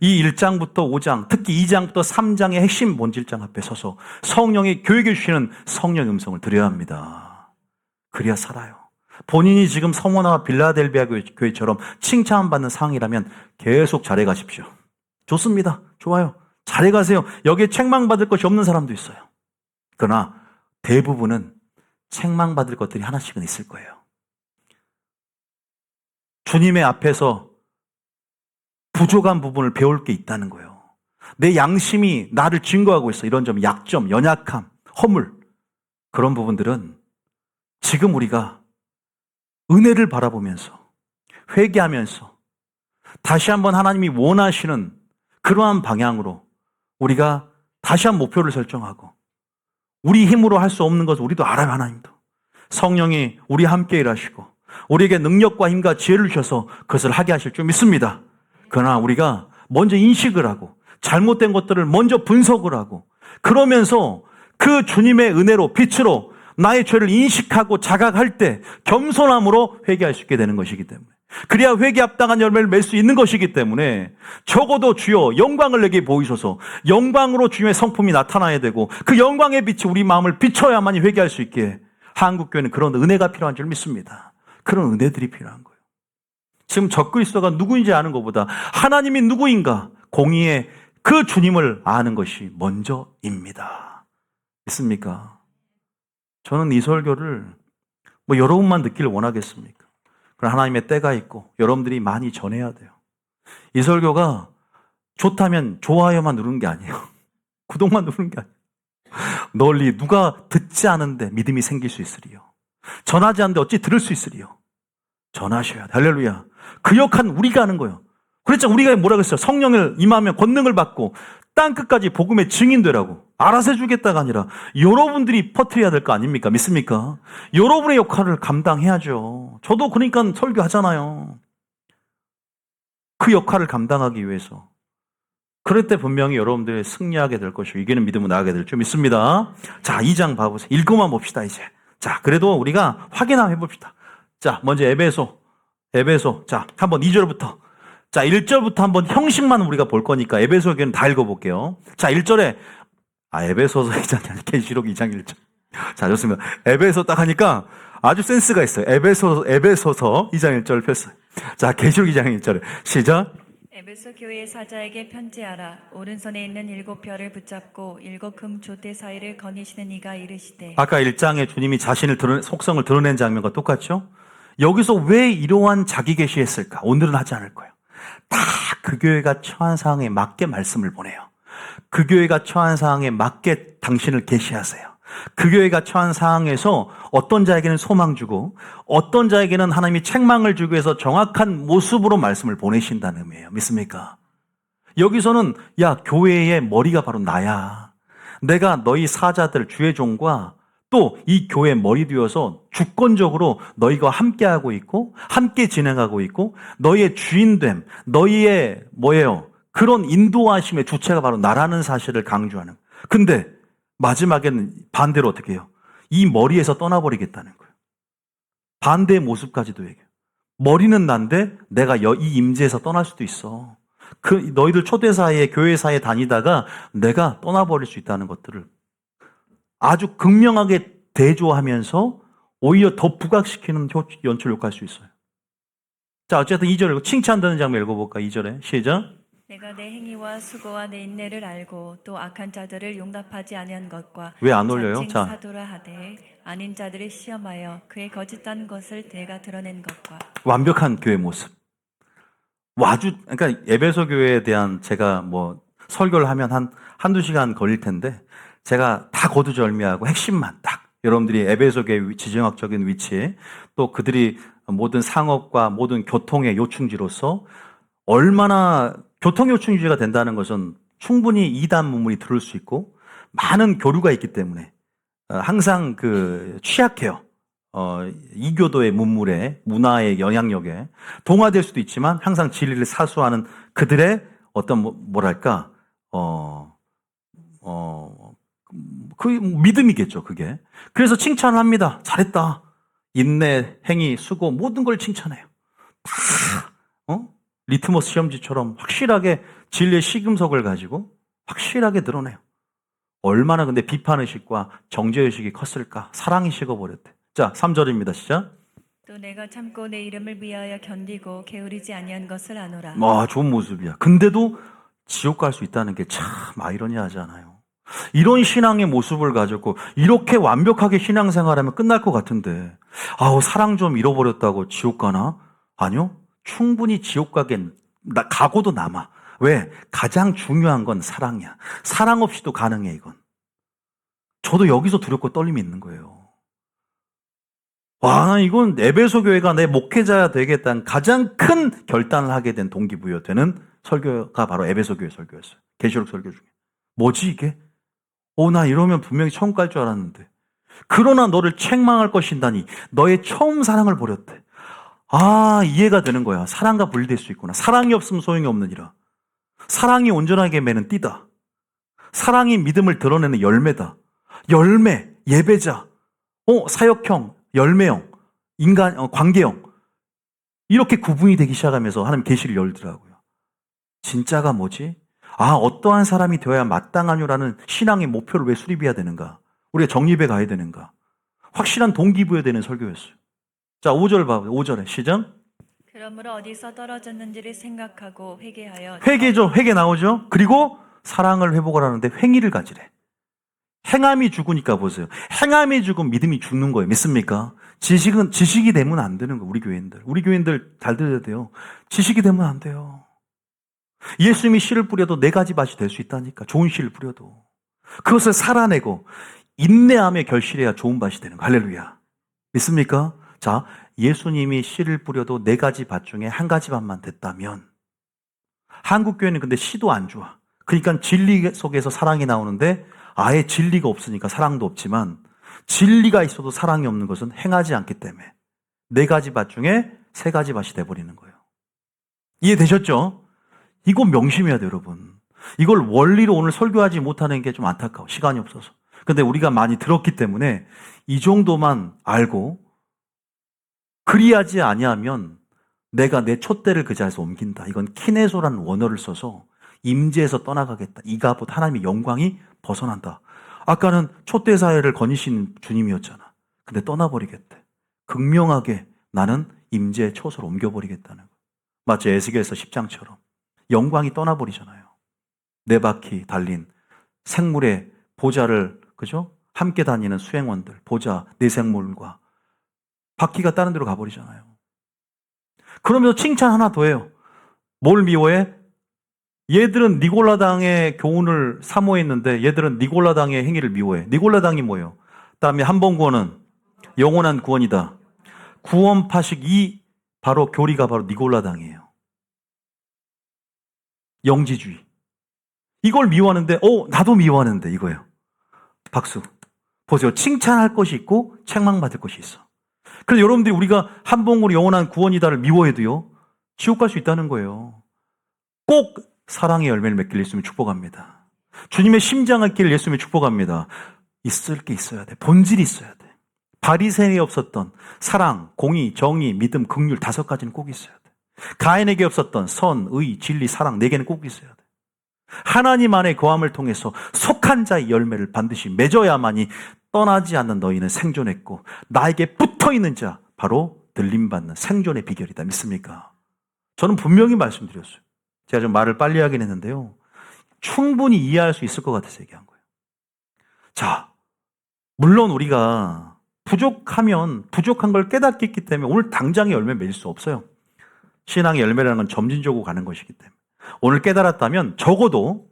이 1장부터 5장, 특히 2장부터 3장의 핵심 본질장 앞에 서서 성령이 교육해 주시는 성령의 음성을 들어야 합니다. 그래야 살아요. 본인이 지금 서머나와 빌라델비아 교회처럼 칭찬받는 상황이라면 계속 잘해 가십시오. 좋습니다. 좋아요. 잘해 가세요. 여기에 책망받을 것이 없는 사람도 있어요. 그러나 대부분은 책망받을 것들이 하나씩은 있을 거예요. 주님의 앞에서 부족한 부분을 배울 게 있다는 거예요. 내 양심이 나를 증거하고 있어. 이런 점, 약점, 연약함, 허물, 그런 부분들은 지금 우리가 은혜를 바라보면서 회개하면서 다시 한번 하나님이 원하시는 그러한 방향으로 우리가 다시 한 목표를 설정하고 우리 힘으로 할 수 없는 것을 우리도 알아요. 하나님도 성령이 우리 함께 일하시고 우리에게 능력과 힘과 지혜를 주셔서 그것을 하게 하실 줄 믿습니다. 그러나 우리가 먼저 인식을 하고 잘못된 것들을 먼저 분석을 하고 그러면서 그 주님의 은혜로 빛으로 나의 죄를 인식하고 자각할 때 겸손함으로 회개할 수 있게 되는 것이기 때문에 그래야 회개 합당한 열매를 맺을 수 있는 것이기 때문에 적어도 주여 영광을 내게 보이소서 영광으로 주님의 성품이 나타나야 되고 그 영광의 빛이 우리 마음을 비춰야만이 회개할 수 있게 한국교회는 그런 은혜가 필요한 줄 믿습니다. 그런 은혜들이 필요한 거예요. 지금 적그리스도가 누구인지 아는 것보다 하나님이 누구인가 공의의 그 주님을 아는 것이 먼저입니다. 믿습니까? 저는 이 설교를 여러분만 듣기를 원하겠습니까? 그런 하나님의 때가 있고 여러분들이 많이 전해야 돼요. 이 설교가 좋다면 좋아요만 누르는 게 아니에요. 구독만 누르는 게 아니에요. 널리 누가 듣지 않은데 믿음이 생길 수 있으리요. 전하지 않는데 어찌 들을 수 있으리요. 전하셔야 돼. 할렐루야. 그 역할은 우리가 하는 거예요. 그랬죠. 우리가 뭐라고 했어요? 성령을 임하면 권능을 받고 땅끝까지 복음의 증인되라고. 알아서 해주겠다가 아니라 여러분들이 퍼뜨려야 될 거 아닙니까? 믿습니까? 여러분의 역할을 감당해야죠. 저도 그러니까 설교하잖아요. 그 역할을 감당하기 위해서. 그럴 때 분명히 여러분들이 승리하게 될 것이고 이기는 믿음으로 나가게 될 줄 믿습니다. 자, 2장 봐보세요. 읽고만 봅시다 이제. 자, 그래도 우리가 확인 한번 해봅시다. 자, 먼저 에베소. 자, 한번 2절부터. 자, 1절부터 한번 형식만 우리가 볼 거니까 에베소 교회는 다 읽어볼게요. 자, 1절에 에베소서 2장이 아니라 계시록 2장 1절. 자, 좋습니다. 에베소 딱 하니까 아주 센스가 있어요. 에베소서 2장 1절 폈어요. 자, 계시록 2장 1절에 시작. 에베소 교회의 사자에게 편지하라. 오른손에 있는 7별을 붙잡고 7 금 촛대 사이를 거니시는 이가 이르시되. 아까 1장에 주님이 자신을 속성을 드러낸 장면과 똑같죠? 여기서 왜 이러한 자기 계시했을까? 오늘은 하지 않을 거예요. 다 그 교회가 처한 상황에 맞게 말씀을 보내요. 그 교회가 처한 상황에 맞게 당신을 계시하세요. 그 교회가 처한 상황에서 어떤 자에게는 소망 주고 어떤 자에게는 하나님이 책망을 주기 위해서 정확한 모습으로 말씀을 보내신다는 의미예요. 믿습니까? 여기서는 교회의 머리가 바로 나야. 내가 너희 사자들 주의 종과 또 이 교회의 머리 되어서 주권적으로 너희가 함께하고 있고 함께 진행하고 있고 너희의 주인됨, 너희의 그런 인도하심의 주체가 바로 나라는 사실을 강조하는. 근데 마지막에는 반대로 어떻게 해요? 이 머리에서 떠나버리겠다는 거예요. 반대의 모습까지도 얘기해요. 머리는 난데 내가 이 임재에서 떠날 수도 있어. 너희들 초대사회에 교회사에 다니다가 내가 떠나버릴 수 있다는 것들을 아주 극명하게 대조하면서 오히려 더 부각시키는 연출 효과할 수 있어요. 자, 어쨌든 2절 칭찬되는 장면 읽어볼까? 2절에 시작. 내가 내 행위와 수고와 내 인내를 알고 또 악한 자들을 용납하지 아니한 것과 왜 안 올려요? 자칭 자, 사도라 하되 아닌 자들을 시험하여 그의 거짓된 것을 내가 드러낸 것과 완벽한 교회 모습. 그러니까 에베소 교회에 대한 제가 설교를 하면 한두 시간 걸릴 텐데 제가 다 거두절미하고 핵심만 딱 여러분들이 에베소 교회 지정학적인 위치 또 그들이 모든 상업과 모든 교통의 요충지로서 얼마나 교통 요충지가 된다는 것은 충분히 이단 문물이 들을 수 있고 많은 교류가 있기 때문에 항상 취약해요. 이교도의 문물에 문화의 영향력에 동화될 수도 있지만 항상 진리를 사수하는 그들의 어떤 그 믿음이겠죠, 그게. 그래서 칭찬을 합니다. 잘했다. 인내, 행위, 수고 모든 걸 칭찬해요. 다 리트머스 시험지처럼 확실하게 진리의 시금석을 가지고 확실하게 드러내요. 얼마나 근데 비판의식과 정죄의식이 컸을까? 사랑이 식어버렸대. 자, 3절입니다. 시작. 또 내가 참고 내 이름을 위하여 견디고 게으르지 아니한 것을 아노라. 좋은 모습이야. 근데도 지옥 갈 수 있다는 게 참 아이러니하잖아요. 이런 신앙의 모습을 가졌고 이렇게 완벽하게 신앙생활하면 끝날 것 같은데 사랑 좀 잃어버렸다고 지옥 가나? 아니요. 충분히 지옥 가고도 남아. 왜? 가장 중요한 건 사랑이야. 사랑 없이도 가능해 이건. 저도 여기서 두렵고 떨림이 있는 거예요. 이건 에베소 교회가 내 목회자야 되겠다는 가장 큰 결단을 하게 된 동기부여되는 설교가 바로 에베소 교회 설교였어요. 계시록 설교 중에. 뭐지 이게? 나 이러면 분명히 천국 갈 줄 알았는데. 그러나 너를 책망할 것인다니 너의 처음 사랑을 버렸대. 이해가 되는 거야. 사랑과 분리될 수 있구나. 사랑이 없으면 소용이 없느니라. 사랑이 온전하게 매는 띠다. 사랑이 믿음을 드러내는 열매다. 열매, 예배자, 사역형, 열매형, 인간, 관계형. 이렇게 구분이 되기 시작하면서 하나님 계시를 열더라고요. 진짜가 뭐지? 어떠한 사람이 되어야 마땅하뇨라는 신앙의 목표를 왜 수립해야 되는가? 우리가 정립해 가야 되는가? 확실한 동기부여되는 설교였어요. 자, 5절 봐요. 5절에 시작. 그러므로 어디서 떨어졌는지를 생각하고 회개하여. 회개죠. 회개 나오죠. 그리고 사랑을 회복을 하는데 행위를 가지래. 행함이 죽으니까 보세요. 행함이 죽으면 믿음이 죽는 거예요. 믿습니까? 지식이 되면 안 되는 거예요. 우리 교인들 잘 들어야 돼요. 지식이 되면 안 돼요. 예수님이 씨를 뿌려도 4가지 밭이 될 수 있다니까. 좋은 씨를 뿌려도. 그것을 살아내고 인내함에 결실해야 좋은 밭이 되는 거예요. 할렐루야. 믿습니까? 자, 예수님이 씨를 뿌려도 4가지 밭 중에 1가지 밭만 됐다면 한국교회는 근데 씨도 안 좋아. 그러니까 진리 속에서 사랑이 나오는데 아예 진리가 없으니까 사랑도 없지만 진리가 있어도 사랑이 없는 것은 행하지 않기 때문에 4가지 밭 중에 3가지 밭이 돼버리는 거예요. 이해되셨죠? 이거 명심해야 돼요, 여러분. 이걸 원리로 오늘 설교하지 못하는 게 좀 안타까워. 시간이 없어서. 근데 우리가 많이 들었기 때문에 이 정도만 알고 그리하지 아니하면 내가 내 촛대를 그 자리에서 옮긴다. 이건 키네소라는 원어를 써서 임재에서 떠나가겠다. 이가봇 하나님의 영광이 벗어난다. 아까는 촛대 사회를 거니신 주님이었잖아. 근데 떠나버리겠대. 극명하게 나는 임재의 촛으로 옮겨버리겠다는 거. 마치 에스겔서 10장처럼 영광이 떠나버리잖아요. 4바퀴 달린 생물의 보좌를 그죠? 함께 다니는 수행원들, 보좌, 내생물과 바퀴가 다른 데로 가버리잖아요. 그러면서 칭찬 하나 더 해요. 뭘 미워해? 얘들은 니골라당의 교훈을 사모했는데 얘들은 니골라당의 행위를 미워해. 니골라당이 뭐예요? 다음에 한 번 구원은 영원한 구원이다. 구원 파식 바로 교리가 바로 니골라당이에요. 영지주의. 이걸 미워하는데 나도 미워하는데 이거예요. 박수. 보세요. 칭찬할 것이 있고 책망받을 것이 있어. 그래서 여러분들이 우리가 한 봉으로 영원한 구원이다를 미워해도요. 지옥 갈 수 있다는 거예요. 꼭 사랑의 열매를 맺길 예수님이 축복합니다. 주님의 심장을 길 예수님이 축복합니다. 있을 게 있어야 돼. 본질이 있어야 돼. 바리새인에 없었던 사랑, 공의, 정의, 믿음, 긍휼 5가지는 꼭 있어야 돼. 가인에게 없었던 선, 의, 진리, 사랑 4개는 꼭 있어야 돼. 하나님 안에 거함을 통해서 속한 자의 열매를 반드시 맺어야만이 떠나지 않는 너희는 생존했고 나에게 붙어있는 자 바로 들림받는 생존의 비결이다. 믿습니까? 저는 분명히 말씀드렸어요. 제가 좀 말을 빨리 하긴 했는데요. 충분히 이해할 수 있을 것 같아서 얘기한 거예요. 자, 물론 우리가 부족하면 부족한 걸 깨닫기 있기 때문에 오늘 당장의 열매 맺을 수 없어요. 신앙의 열매라는 건 점진적으로 가는 것이기 때문에. 오늘 깨달았다면 적어도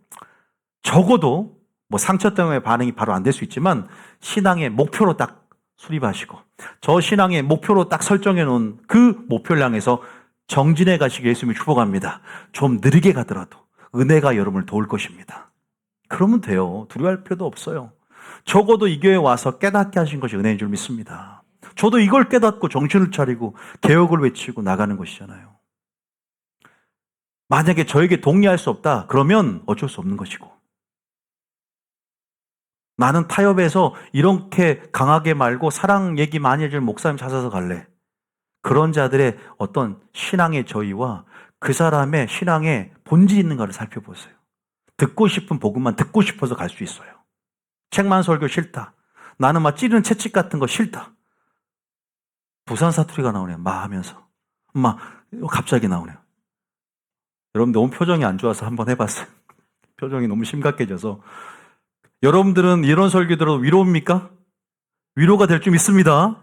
뭐 상처 때문에 반응이 바로 안 될 수 있지만 신앙의 목표로 딱 수립하시고 저 신앙의 목표로 딱 설정해 놓은 그 목표를 향해서 정진해 가시길 예수님이 축복합니다. 좀 느리게 가더라도 은혜가 여러분을 도울 것입니다. 그러면 돼요. 두려워할 필요도 없어요. 적어도 이 교회에 와서 깨닫게 하신 것이 은혜인 줄 믿습니다. 저도 이걸 깨닫고 정신을 차리고 개혁을 외치고 나가는 것이잖아요. 만약에 저에게 동의할 수 없다 그러면 어쩔 수 없는 것이고 나는 타협해서 이렇게 강하게 말고 사랑 얘기 많이 해줄 목사님 찾아서 갈래. 그런 자들의 어떤 신앙의 저희와 그 사람의 신앙에 본질이 있는가를 살펴보세요. 듣고 싶은 복음만 듣고 싶어서 갈 수 있어요. 책만 설교 싫다. 나는 막 찌르는 채찍 같은 거 싫다. 부산 사투리가 나오네요. 마 하면서. 갑자기 나오네요. 여러분 너무 표정이 안 좋아서 한번 해봤어요. 표정이 너무 심각해져서. 여러분들은 이런 설교 들어도 위로입니까? 위로가 될 줄 믿습니다.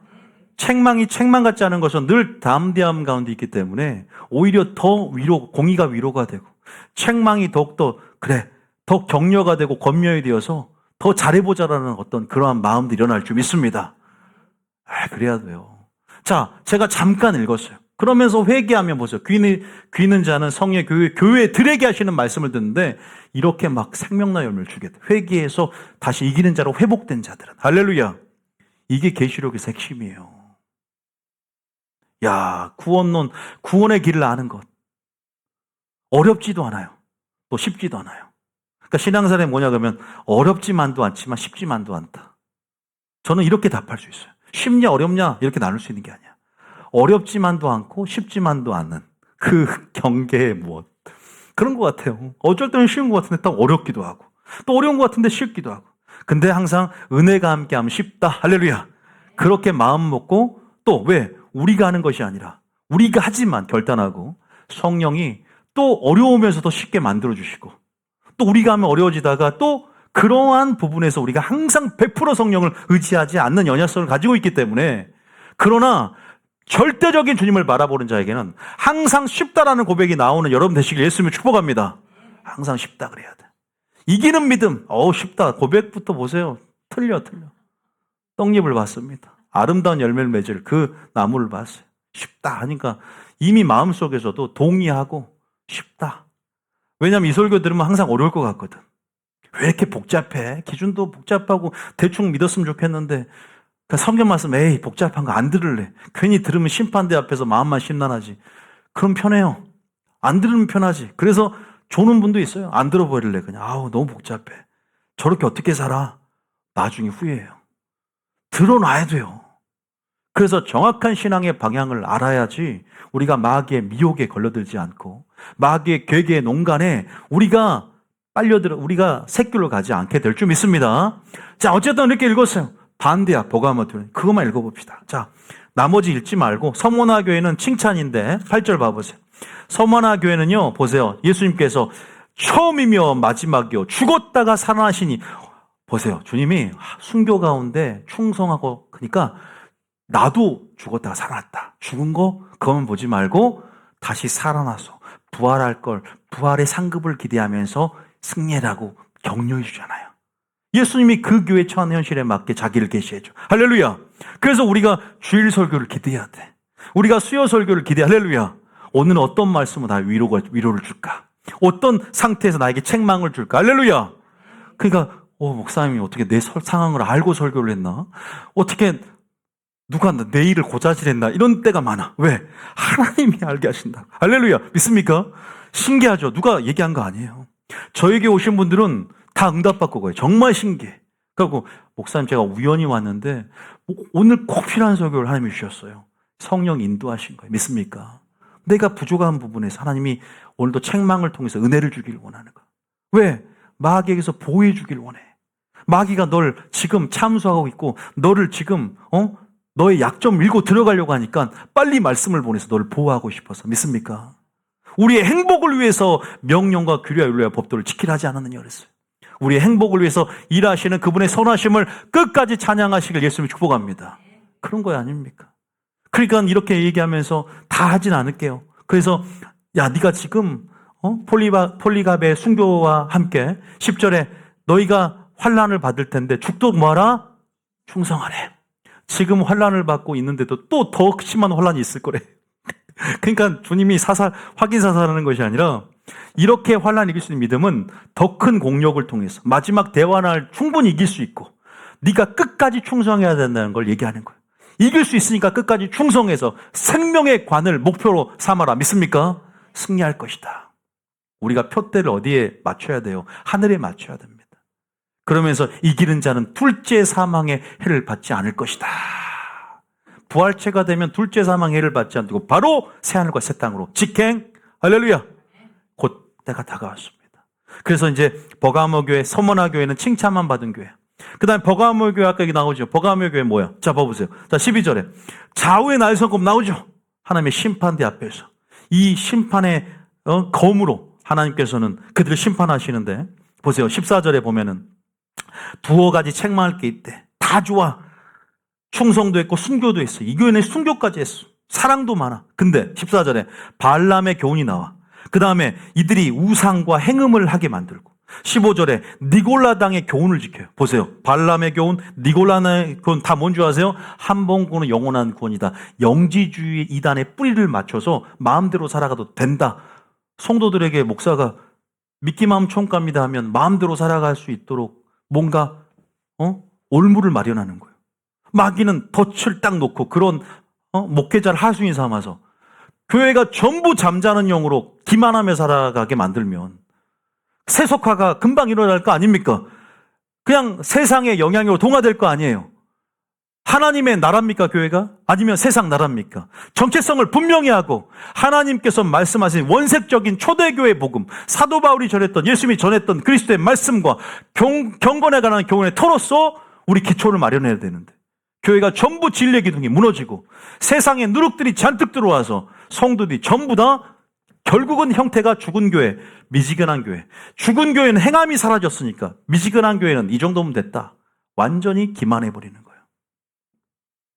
책망이 책망 같지 않은 것은 늘 담대함 가운데 있기 때문에 오히려 더 공의가 위로가 되고 책망이 더욱더 더 격려가 되고 권면이 되어서 더 잘해보자라는 어떤 그러한 마음도 일어날 줄 믿습니다. 그래야 돼요. 자, 제가 잠깐 읽었어요. 그러면서 회개하면 보세요. 귀는 자는 성령 교회들에게 하시는 말씀을 듣는데 이렇게 막 생명나 열매를 주게 돼. 회개해서 다시 이기는 자로 회복된 자들은. 할렐루야. 이게 계시록의 핵심이에요. 야, 구원의 길을 아는 것. 어렵지도 않아요. 또 쉽지도 않아요. 그러니까 신앙생활이 뭐냐 그러면 어렵지만도 않지만 쉽지만도 않다. 저는 이렇게 답할 수 있어요. 쉽냐 어렵냐 이렇게 나눌 수 있는 게 아니야. 어렵지만도 않고 쉽지만도 않은 그 경계의 무엇. 그런 것 같아요. 어쩔 때는 쉬운 것 같은데 또 어렵기도 하고 또 어려운 것 같은데 쉽기도 하고. 근데 항상 은혜가 함께하면 쉽다. 할렐루야. 그렇게 마음 먹고 또 왜? 우리가 하는 것이 아니라 우리가 하지만 결단하고 성령이 또 어려우면서도 쉽게 만들어주시고 또 우리가 하면 어려워지다가 또 그러한 부분에서 우리가 항상 100% 성령을 의지하지 않는 연약성을 가지고 있기 때문에 그러나 절대적인 주님을 바라보는 자에게는 항상 쉽다라는 고백이 나오는 여러분 되시길 예수님을 축복합니다. 항상 쉽다 그래야 돼. 이기는 믿음. 쉽다. 고백부터 보세요. 틀려. 떡잎을 봤습니다. 아름다운 열매를 맺을 그 나무를 봤어요. 쉽다 하니까 이미 마음속에서도 동의하고 쉽다. 왜냐하면 이 설교 들으면 항상 어려울 것 같거든. 왜 이렇게 복잡해? 기준도 복잡하고 대충 믿었으면 좋겠는데 성경 말씀 복잡한 거 안 들을래. 괜히 들으면 심판대 앞에서 마음만 심란하지. 그럼 편해요. 안 들으면 편하지. 그래서 조는 분도 있어요. 안 들어버릴래. 그냥 너무 복잡해. 저렇게 어떻게 살아? 나중에 후회해요. 들어놔야 돼요. 그래서 정확한 신앙의 방향을 알아야지 우리가 마귀의 미혹에 걸려들지 않고 마귀의 괴계의 농간에 우리가 우리가 새길로 가지 않게 될 줄 믿습니다. 자, 어쨌든 이렇게 읽었어요. 반대야, 보가모트는. 그것만 읽어봅시다. 자, 나머지 읽지 말고 서머나 교회는 칭찬인데 8절 봐보세요. 서머나 교회는요, 보세요. 예수님께서 처음이며 마지막이요. 죽었다가 살아나시니. 보세요. 주님이 순교 가운데 충성하고 그러니까 나도 죽었다가 살아났다. 죽은 거 그것만 보지 말고 다시 살아나서 부활할 걸 부활의 상급을 기대하면서 승리라고 격려해 주잖아요. 예수님이 그 교회 처한 현실에 맞게 자기를 계시해줘. 할렐루야. 그래서 우리가 주일 설교를 기대해야 돼. 우리가 수요 설교를 기대해. 할렐루야. 오늘 어떤 말씀으로 나 위로를 줄까? 어떤 상태에서 나에게 책망을 줄까? 할렐루야. 그러니까 목사님이 어떻게 내 상황을 알고 설교를 했나? 어떻게 누가 내 일을 고자질했나? 이런 때가 많아. 왜? 하나님이 알게 하신다. 할렐루야. 믿습니까? 신기하죠? 누가 얘기한 거 아니에요. 저에게 오신 분들은 다 응답받고 가요. 정말 신기해. 그리고 목사님 제가 우연히 왔는데 오늘 꼭 필요한 설교를 하나님이 주셨어요. 성령 인도하신 거예요. 믿습니까? 내가 부족한 부분에서 하나님이 오늘도 책망을 통해서 은혜를 주기를 원하는 거야. 왜? 마귀에게서 보호해 주기를 원해. 마귀가 널 지금 참수하고 있고 너를 지금 너의 약점 밀고 들어가려고 하니까 빨리 말씀을 보내서 너를 보호하고 싶어서. 믿습니까? 우리의 행복을 위해서 명령과 규례와 율례와 법도를 지키려 하지 않았느냐 그랬어요. 우리의 행복을 위해서 일하시는 그분의 선하심을 끝까지 찬양하시길 예수님이 축복합니다. 그런 거 아닙니까? 그러니까 이렇게 얘기하면서 다 하진 않을게요. 그래서 네가 지금 폴리갑의 순교와 함께 10절에 너희가 환난을 받을 텐데 죽도록 뭐하라? 충성하래. 지금 환난을 받고 있는데도 또 더 심한 환난이 있을 거래. 그러니까 주님이 확인 사살하는 것이 아니라 이렇게 환난 이길 수 있는 믿음은 더 큰 공력을 통해서 마지막 대환을 충분히 이길 수 있고 네가 끝까지 충성해야 된다는 걸 얘기하는 거예요. 이길 수 있으니까 끝까지 충성해서 생명의 관을 목표로 삼아라. 믿습니까? 승리할 것이다. 우리가 표대를 어디에 맞춰야 돼요? 하늘에 맞춰야 됩니다. 그러면서 이기는 자는 둘째 사망의 해를 받지 않을 것이다. 부활체가 되면 둘째 사망의 해를 받지 않고 바로 새하늘과 새 땅으로 직행. 할렐루야. 곧 때가 다가왔습니다. 그래서 이제 버가모 교회, 서머나 교회는 칭찬만 받은 교회. 그 다음에 버가모 교회 아까 여기 나오죠. 버가모 교회 뭐야? 자, 봐보세요. 자, 12절에. 좌우의 날성검 나오죠. 하나님의 심판대 앞에서. 이 심판의 검으로 하나님께서는 그들을 심판하시는데, 보세요. 14절에 보면은 두어 가지 책망할 게 있대. 다 좋아. 충성도 했고 순교도 했어. 이 교회는 순교까지 했어. 사랑도 많아. 근데 14절에 발람의 교훈이 나와. 그 다음에 이들이 우상과 행음을 하게 만들고, 15절에 니골라당의 교훈을 지켜요. 보세요. 발람의 교훈, 니골라의 교훈 다 뭔지 아세요? 한 번 구원은 영원한 구원이다. 영지주의 이단의 뿌리를 맞춰서 마음대로 살아가도 된다. 성도들에게 목사가 믿기만 총값니다 하면 마음대로 살아갈 수 있도록 뭔가 올무를 마련하는 거예요. 마귀는 덫을 딱 놓고 그런 목회자를 하수인 삼아서 교회가 전부 잠자는 영으로 기만하며 살아가게 만들면 세속화가 금방 일어날 거 아닙니까? 그냥 세상의 영향으로 동화될 거 아니에요. 하나님의 나라입니까, 교회가? 아니면 세상 나라입니까? 정체성을 분명히 하고 하나님께서 말씀하신 원색적인 초대교회 복음, 사도 바울이 전했던, 예수님이 전했던 그리스도의 말씀과 경건에 관한 교훈의 터로서 우리 기초를 마련해야 되는데, 교회가 전부 진리의 기둥이 무너지고 세상의 누룩들이 잔뜩 들어와서 성도들이 전부 다 결국은 형태가 죽은 교회, 미지근한 교회. 죽은 교회는 행함이 사라졌으니까 미지근한 교회는 이 정도면 됐다. 완전히 기만해버리는 거예요.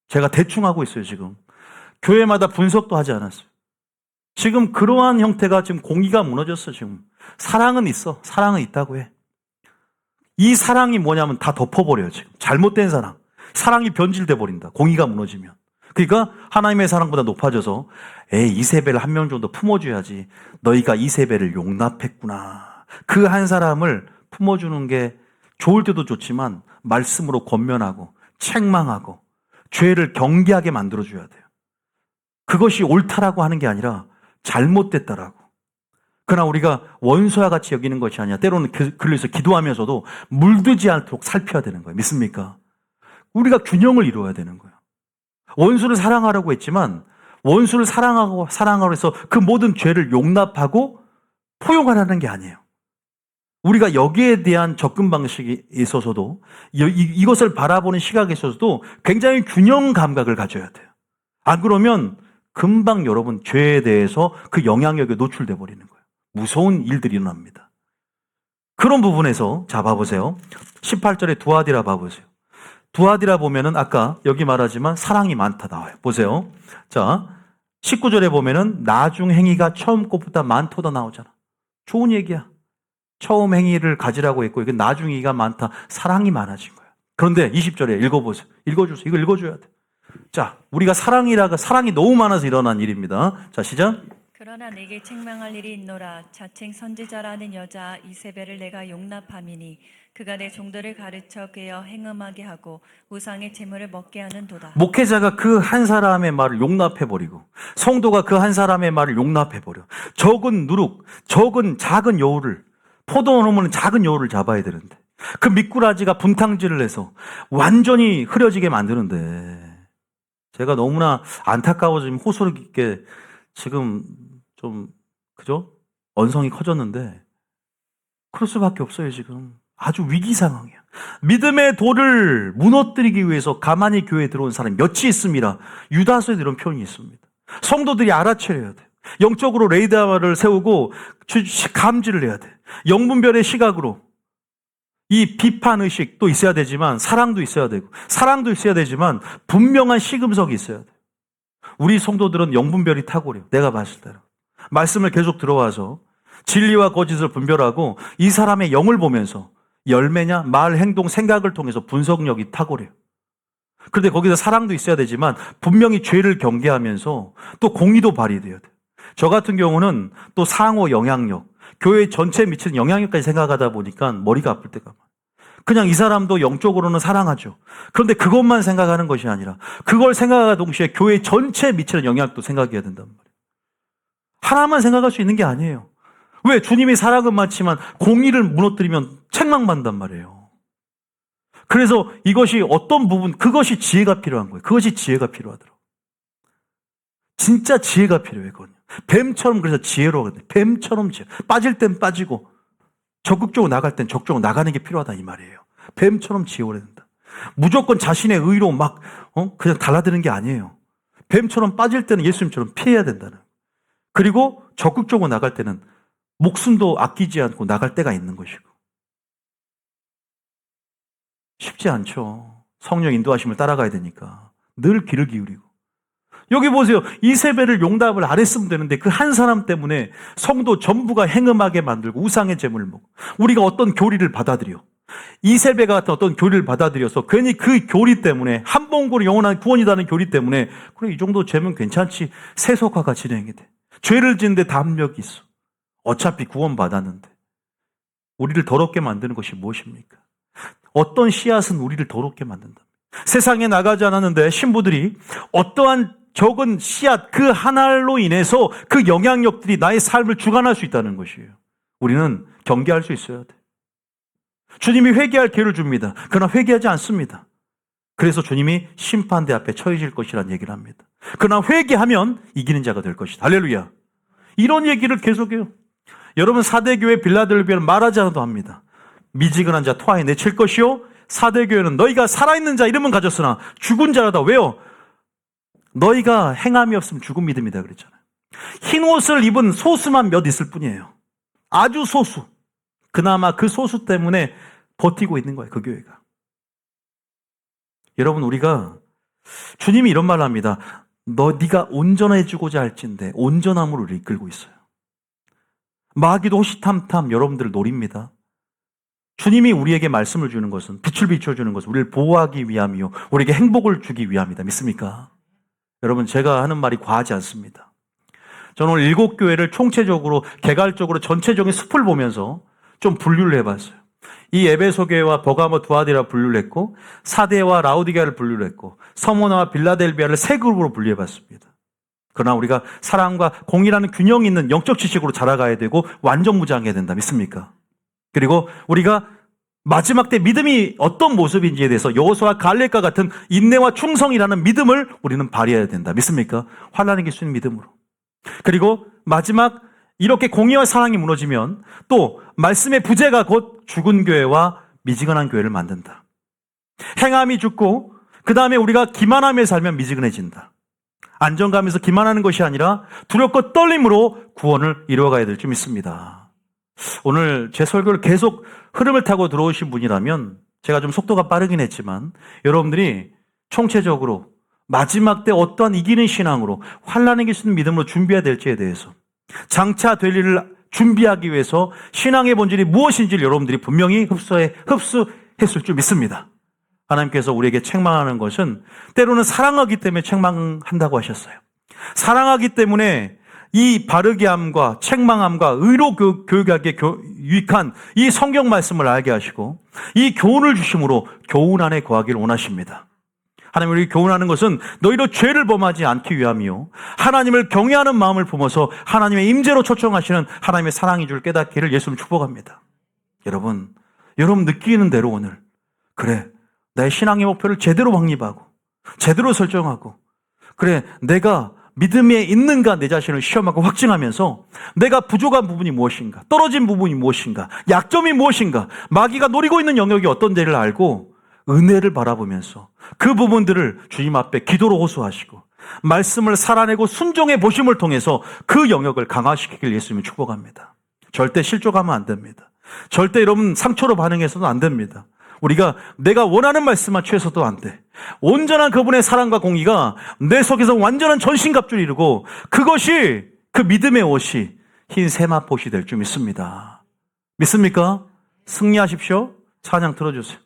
제가 대충 하고 있어요, 지금. 교회마다 분석도 하지 않았어요. 지금 그러한 형태가 지금 공의가 무너졌어, 지금. 사랑은 있어. 사랑은 있다고 해. 이 사랑이 뭐냐면 다 덮어버려요, 지금. 잘못된 사랑. 사랑이 변질돼 버린다. 공의가 무너지면. 그러니까 하나님의 사랑보다 높아져서 이세벨을 한 명 정도 품어줘야지. 너희가 이세벨을 용납했구나. 그 한 사람을 품어주는 게 좋을 때도 좋지만 말씀으로 권면하고 책망하고 죄를 경계하게 만들어줘야 돼요. 그것이 옳다라고 하는 게 아니라 잘못됐다라고. 그러나 우리가 원수와 같이 여기는 것이 아니라 때로는 그래서 기도하면서도 물들지 않도록 살펴야 되는 거예요. 믿습니까? 우리가 균형을 이루어야 되는 거예요. 원수를 사랑하라고 했지만 원수를 사랑하고 해서 그 모든 죄를 용납하고 포용하라는 게 아니에요. 우리가 여기에 대한 접근 방식에 있어서도 이것을 바라보는 시각에 있어서도 굉장히 균형 감각을 가져야 돼요. 안 그러면 금방 여러분 죄에 대해서 그 영향력에 노출돼 버리는 거예요. 무서운 일들이 일어납니다. 그런 부분에서 자 봐보세요. 18절에 두아디라 봐보세요. 두아디라 보면은 아까 여기 말하지만 사랑이 많다 나와요. 보세요. 자 19절에 보면은 나중 행위가 처음 것보다 많도다 나오잖아. 좋은 얘기야. 처음 행위를 가지라고 했고 이게 나중 행위가 많다. 사랑이 많아진 거야. 그런데 20절에 읽어보세요. 읽어주세요. 이거 읽어줘야 돼. 자 우리가 사랑이 너무 많아서 일어난 일입니다. 자 시작. 그러나 내게 책망할 일이 있노라. 자칭 선지자라는 여자 이세벨을 내가 용납함이니 그가 내 종들을 가르쳐 꿰어 행음하게 하고 우상의 재물을 먹게 하는도다. 목회자가 그 한 사람의 말을 용납해버리고 성도가 그 한 사람의 말을 용납해버려. 적은 누룩, 적은 작은 여우를 포도원하면 작은 여우를 잡아야 되는데 그 미꾸라지가 분탕질을 해서 완전히 흐려지게 만드는데 제가 너무나 안타까워서 지금 호소를 깊게 지금 좀 그죠? 언성이 커졌는데 그럴 수밖에 없어요 지금. 아주 위기 상황이야. 믿음의 돌을 무너뜨리기 위해서 가만히 교회에 들어온 사람이 몇이 있습니다. 유다서에 이런 표현이 있습니다. 성도들이 알아차려야 돼. 영적으로 레이더를 세우고 감지를 해야 돼. 영분별의 시각으로 이 비판 의식도 있어야 되지만 사랑도 있어야 되고 사랑도 있어야 되지만 분명한 시금석이 있어야 돼. 우리 성도들은 영분별이 탁월해요. 내가 봤을 때는. 말씀을 계속 들어와서 진리와 거짓을 분별하고 이 사람의 영을 보면서 열매냐 말, 행동, 생각을 통해서 분석력이 탁월해요. 그런데 거기서 사랑도 있어야 되지만 분명히 죄를 경계하면서 또 공의도 발휘돼야 돼요. 저 같은 경우는 또 상호 영향력, 교회 전체에 미치는 영향력까지 생각하다 보니까 머리가 아플 때가 많아요. 그냥 이 사람도 영적으로는 사랑하죠. 그런데 그것만 생각하는 것이 아니라 그걸 생각하는 동시에 교회 전체에 미치는 영향력도 생각해야 된단 말이에요. 하나만 생각할 수 있는 게 아니에요. 왜? 주님이 사랑은 많지만 공의를 무너뜨리면 책망받는단 말이에요. 그래서 이것이 어떤 부분, 그것이 지혜가 필요한 거예요. 그것이 지혜가 필요하더라고요. 진짜 지혜가 필요해요, 그건. 뱀처럼 그래서 지혜로워야 돼. 뱀처럼 빠질 땐 빠지고 적극적으로 나갈 땐 적극적으로 나가는 게 필요하다 이 말이에요. 뱀처럼 지혜로워야 된다. 무조건 자신의 의로 막 그냥 달라드는 게 아니에요. 뱀처럼 빠질 때는 예수님처럼 피해야 된다는. 그리고 적극적으로 나갈 때는 목숨도 아끼지 않고 나갈 때가 있는 것이고. 쉽지 않죠. 성령 인도하심을 따라가야 되니까. 늘 귀를 기울이고. 여기 보세요. 이세벨을 용납을 안 했으면 되는데 그 한 사람 때문에 성도 전부가 행음하게 만들고 우상의 제물을 먹고 우리가 어떤 교리를 받아들여. 이세벨과 같은 어떤 교리를 받아들여서 괜히 그 교리 때문에 한 번 구원 영원한 구원이라는 교리 때문에 그래 이 정도 죄면 괜찮지. 세속화가 진행이 돼. 죄를 짓는데 담력이 있어. 어차피 구원 받았는데. 우리를 더럽게 만드는 것이 무엇입니까? 어떤 씨앗은 우리를 더럽게 만든다. 세상에 나가지 않았는데 신부들이 어떠한 적은 씨앗 그 하나로 인해서 그 영향력들이 나의 삶을 주관할 수 있다는 것이에요. 우리는 경계할 수 있어야 돼. 주님이 회개할 기회를 줍니다. 그러나 회개하지 않습니다. 그래서 주님이 심판대 앞에 처해질 것이라는 얘기를 합니다. 그러나 회개하면 이기는 자가 될 것이다. 할렐루야. 이런 얘기를 계속해요. 여러분 사대교회 빌라델비아는 말하지 않아도 합니다. 미지근한 자 토하에 내칠 것이요 사대교회는 너희가 살아있는 자 이름은 가졌으나 죽은 자라다. 왜요? 너희가 행함이 없으면 죽은 믿음이다 그랬잖아요. 흰 옷을 입은 소수만 몇 있을 뿐이에요. 아주 소수. 그나마 그 소수 때문에 버티고 있는 거예요. 그 교회가. 여러분 우리가 주님이 이런 말을 합니다. 네가 온전해지고자 할진대 온전함으로 우리를 이끌고 있어요. 마귀도 호시탐탐 여러분들을 노립니다. 주님이 우리에게 말씀을 주는 것은 빛을 비춰주는 것은 우리를 보호하기 위함이요 우리에게 행복을 주기 위함이다. 믿습니까? 여러분 제가 하는 말이 과하지 않습니다. 저는 오늘 7교회를 총체적으로 개괄적으로 전체적인 숲을 보면서 좀 분류를 해봤어요. 이 에베소 교회와 버가모 두아디라 분류를 했고 사데와 라우디게아를 분류를 했고 서모나와 빌라델비아를 세 그룹으로 분류해봤습니다. 그러나 우리가 사랑과 공의라는 균형 있는 영적 지식으로 자라가야 되고 완전 무장해야 된다. 믿습니까? 그리고 우리가 마지막 때 믿음이 어떤 모습인지에 대해서 여호수아와 갈렙과 같은 인내와 충성이라는 믿음을 우리는 발휘해야 된다. 믿습니까? 환난이 이길 수 있는 믿음으로. 그리고 마지막 이렇게 공의와 사랑이 무너지면 또 말씀의 부재가 곧 죽은 교회와 미지근한 교회를 만든다. 행함이 죽고 그 다음에 우리가 기만하며 살면 미지근해진다. 안정감에서 기만하는 것이 아니라 두렵고 떨림으로 구원을 이루어가야 될 줄 믿습니다. 오늘 제 설교를 계속 흐름을 타고 들어오신 분이라면 제가 좀 속도가 빠르긴 했지만 여러분들이 총체적으로 마지막 때 어떠한 이기는 신앙으로 환난에 이길 수 있는 믿음으로 준비해야 될지에 대해서 장차 될 일을 준비하기 위해서 신앙의 본질이 무엇인지를 여러분들이 분명히 흡수했을 줄 믿습니다. 하나님께서 우리에게 책망하는 것은 때로는 사랑하기 때문에 책망한다고 하셨어요. 사랑하기 때문에 이 바르게 함과 책망함과 의로 교육하기에 유익한 이 성경 말씀을 알게 하시고 이 교훈을 주심으로 교훈 안에 거하기를 원하십니다. 하나님 우리 교훈하는 것은 너희로 죄를 범하지 않기 위함이요 하나님을 경외하는 마음을 품어서 하나님의 임재로 초청하시는 하나님의 사랑인 줄 깨닫기를 예수님 축복합니다. 여러분 느끼는 대로 오늘 그래 나의 신앙의 목표를 제대로 확립하고 제대로 설정하고 그래 내가 믿음에 있는가 내 자신을 시험하고 확증하면서 내가 부족한 부분이 무엇인가 떨어진 부분이 무엇인가 약점이 무엇인가 마귀가 노리고 있는 영역이 어떤 데를 알고 은혜를 바라보면서 그 부분들을 주님 앞에 기도로 호소하시고 말씀을 살아내고 순종의 보심을 통해서 그 영역을 강화시키길 예수님이 축복합니다. 절대 실족하면 안 됩니다. 절대 여러분 상처로 반응해서도 안 됩니다. 우리가 내가 원하는 말씀만 취해서도 안 돼. 온전한 그분의 사랑과 공의가 내 속에서 완전한 전신갑주를 이루고 그것이 그 믿음의 옷이 흰 세마포시 될 줄 믿습니다. 믿습니까? 승리하십시오. 찬양 틀어주세요.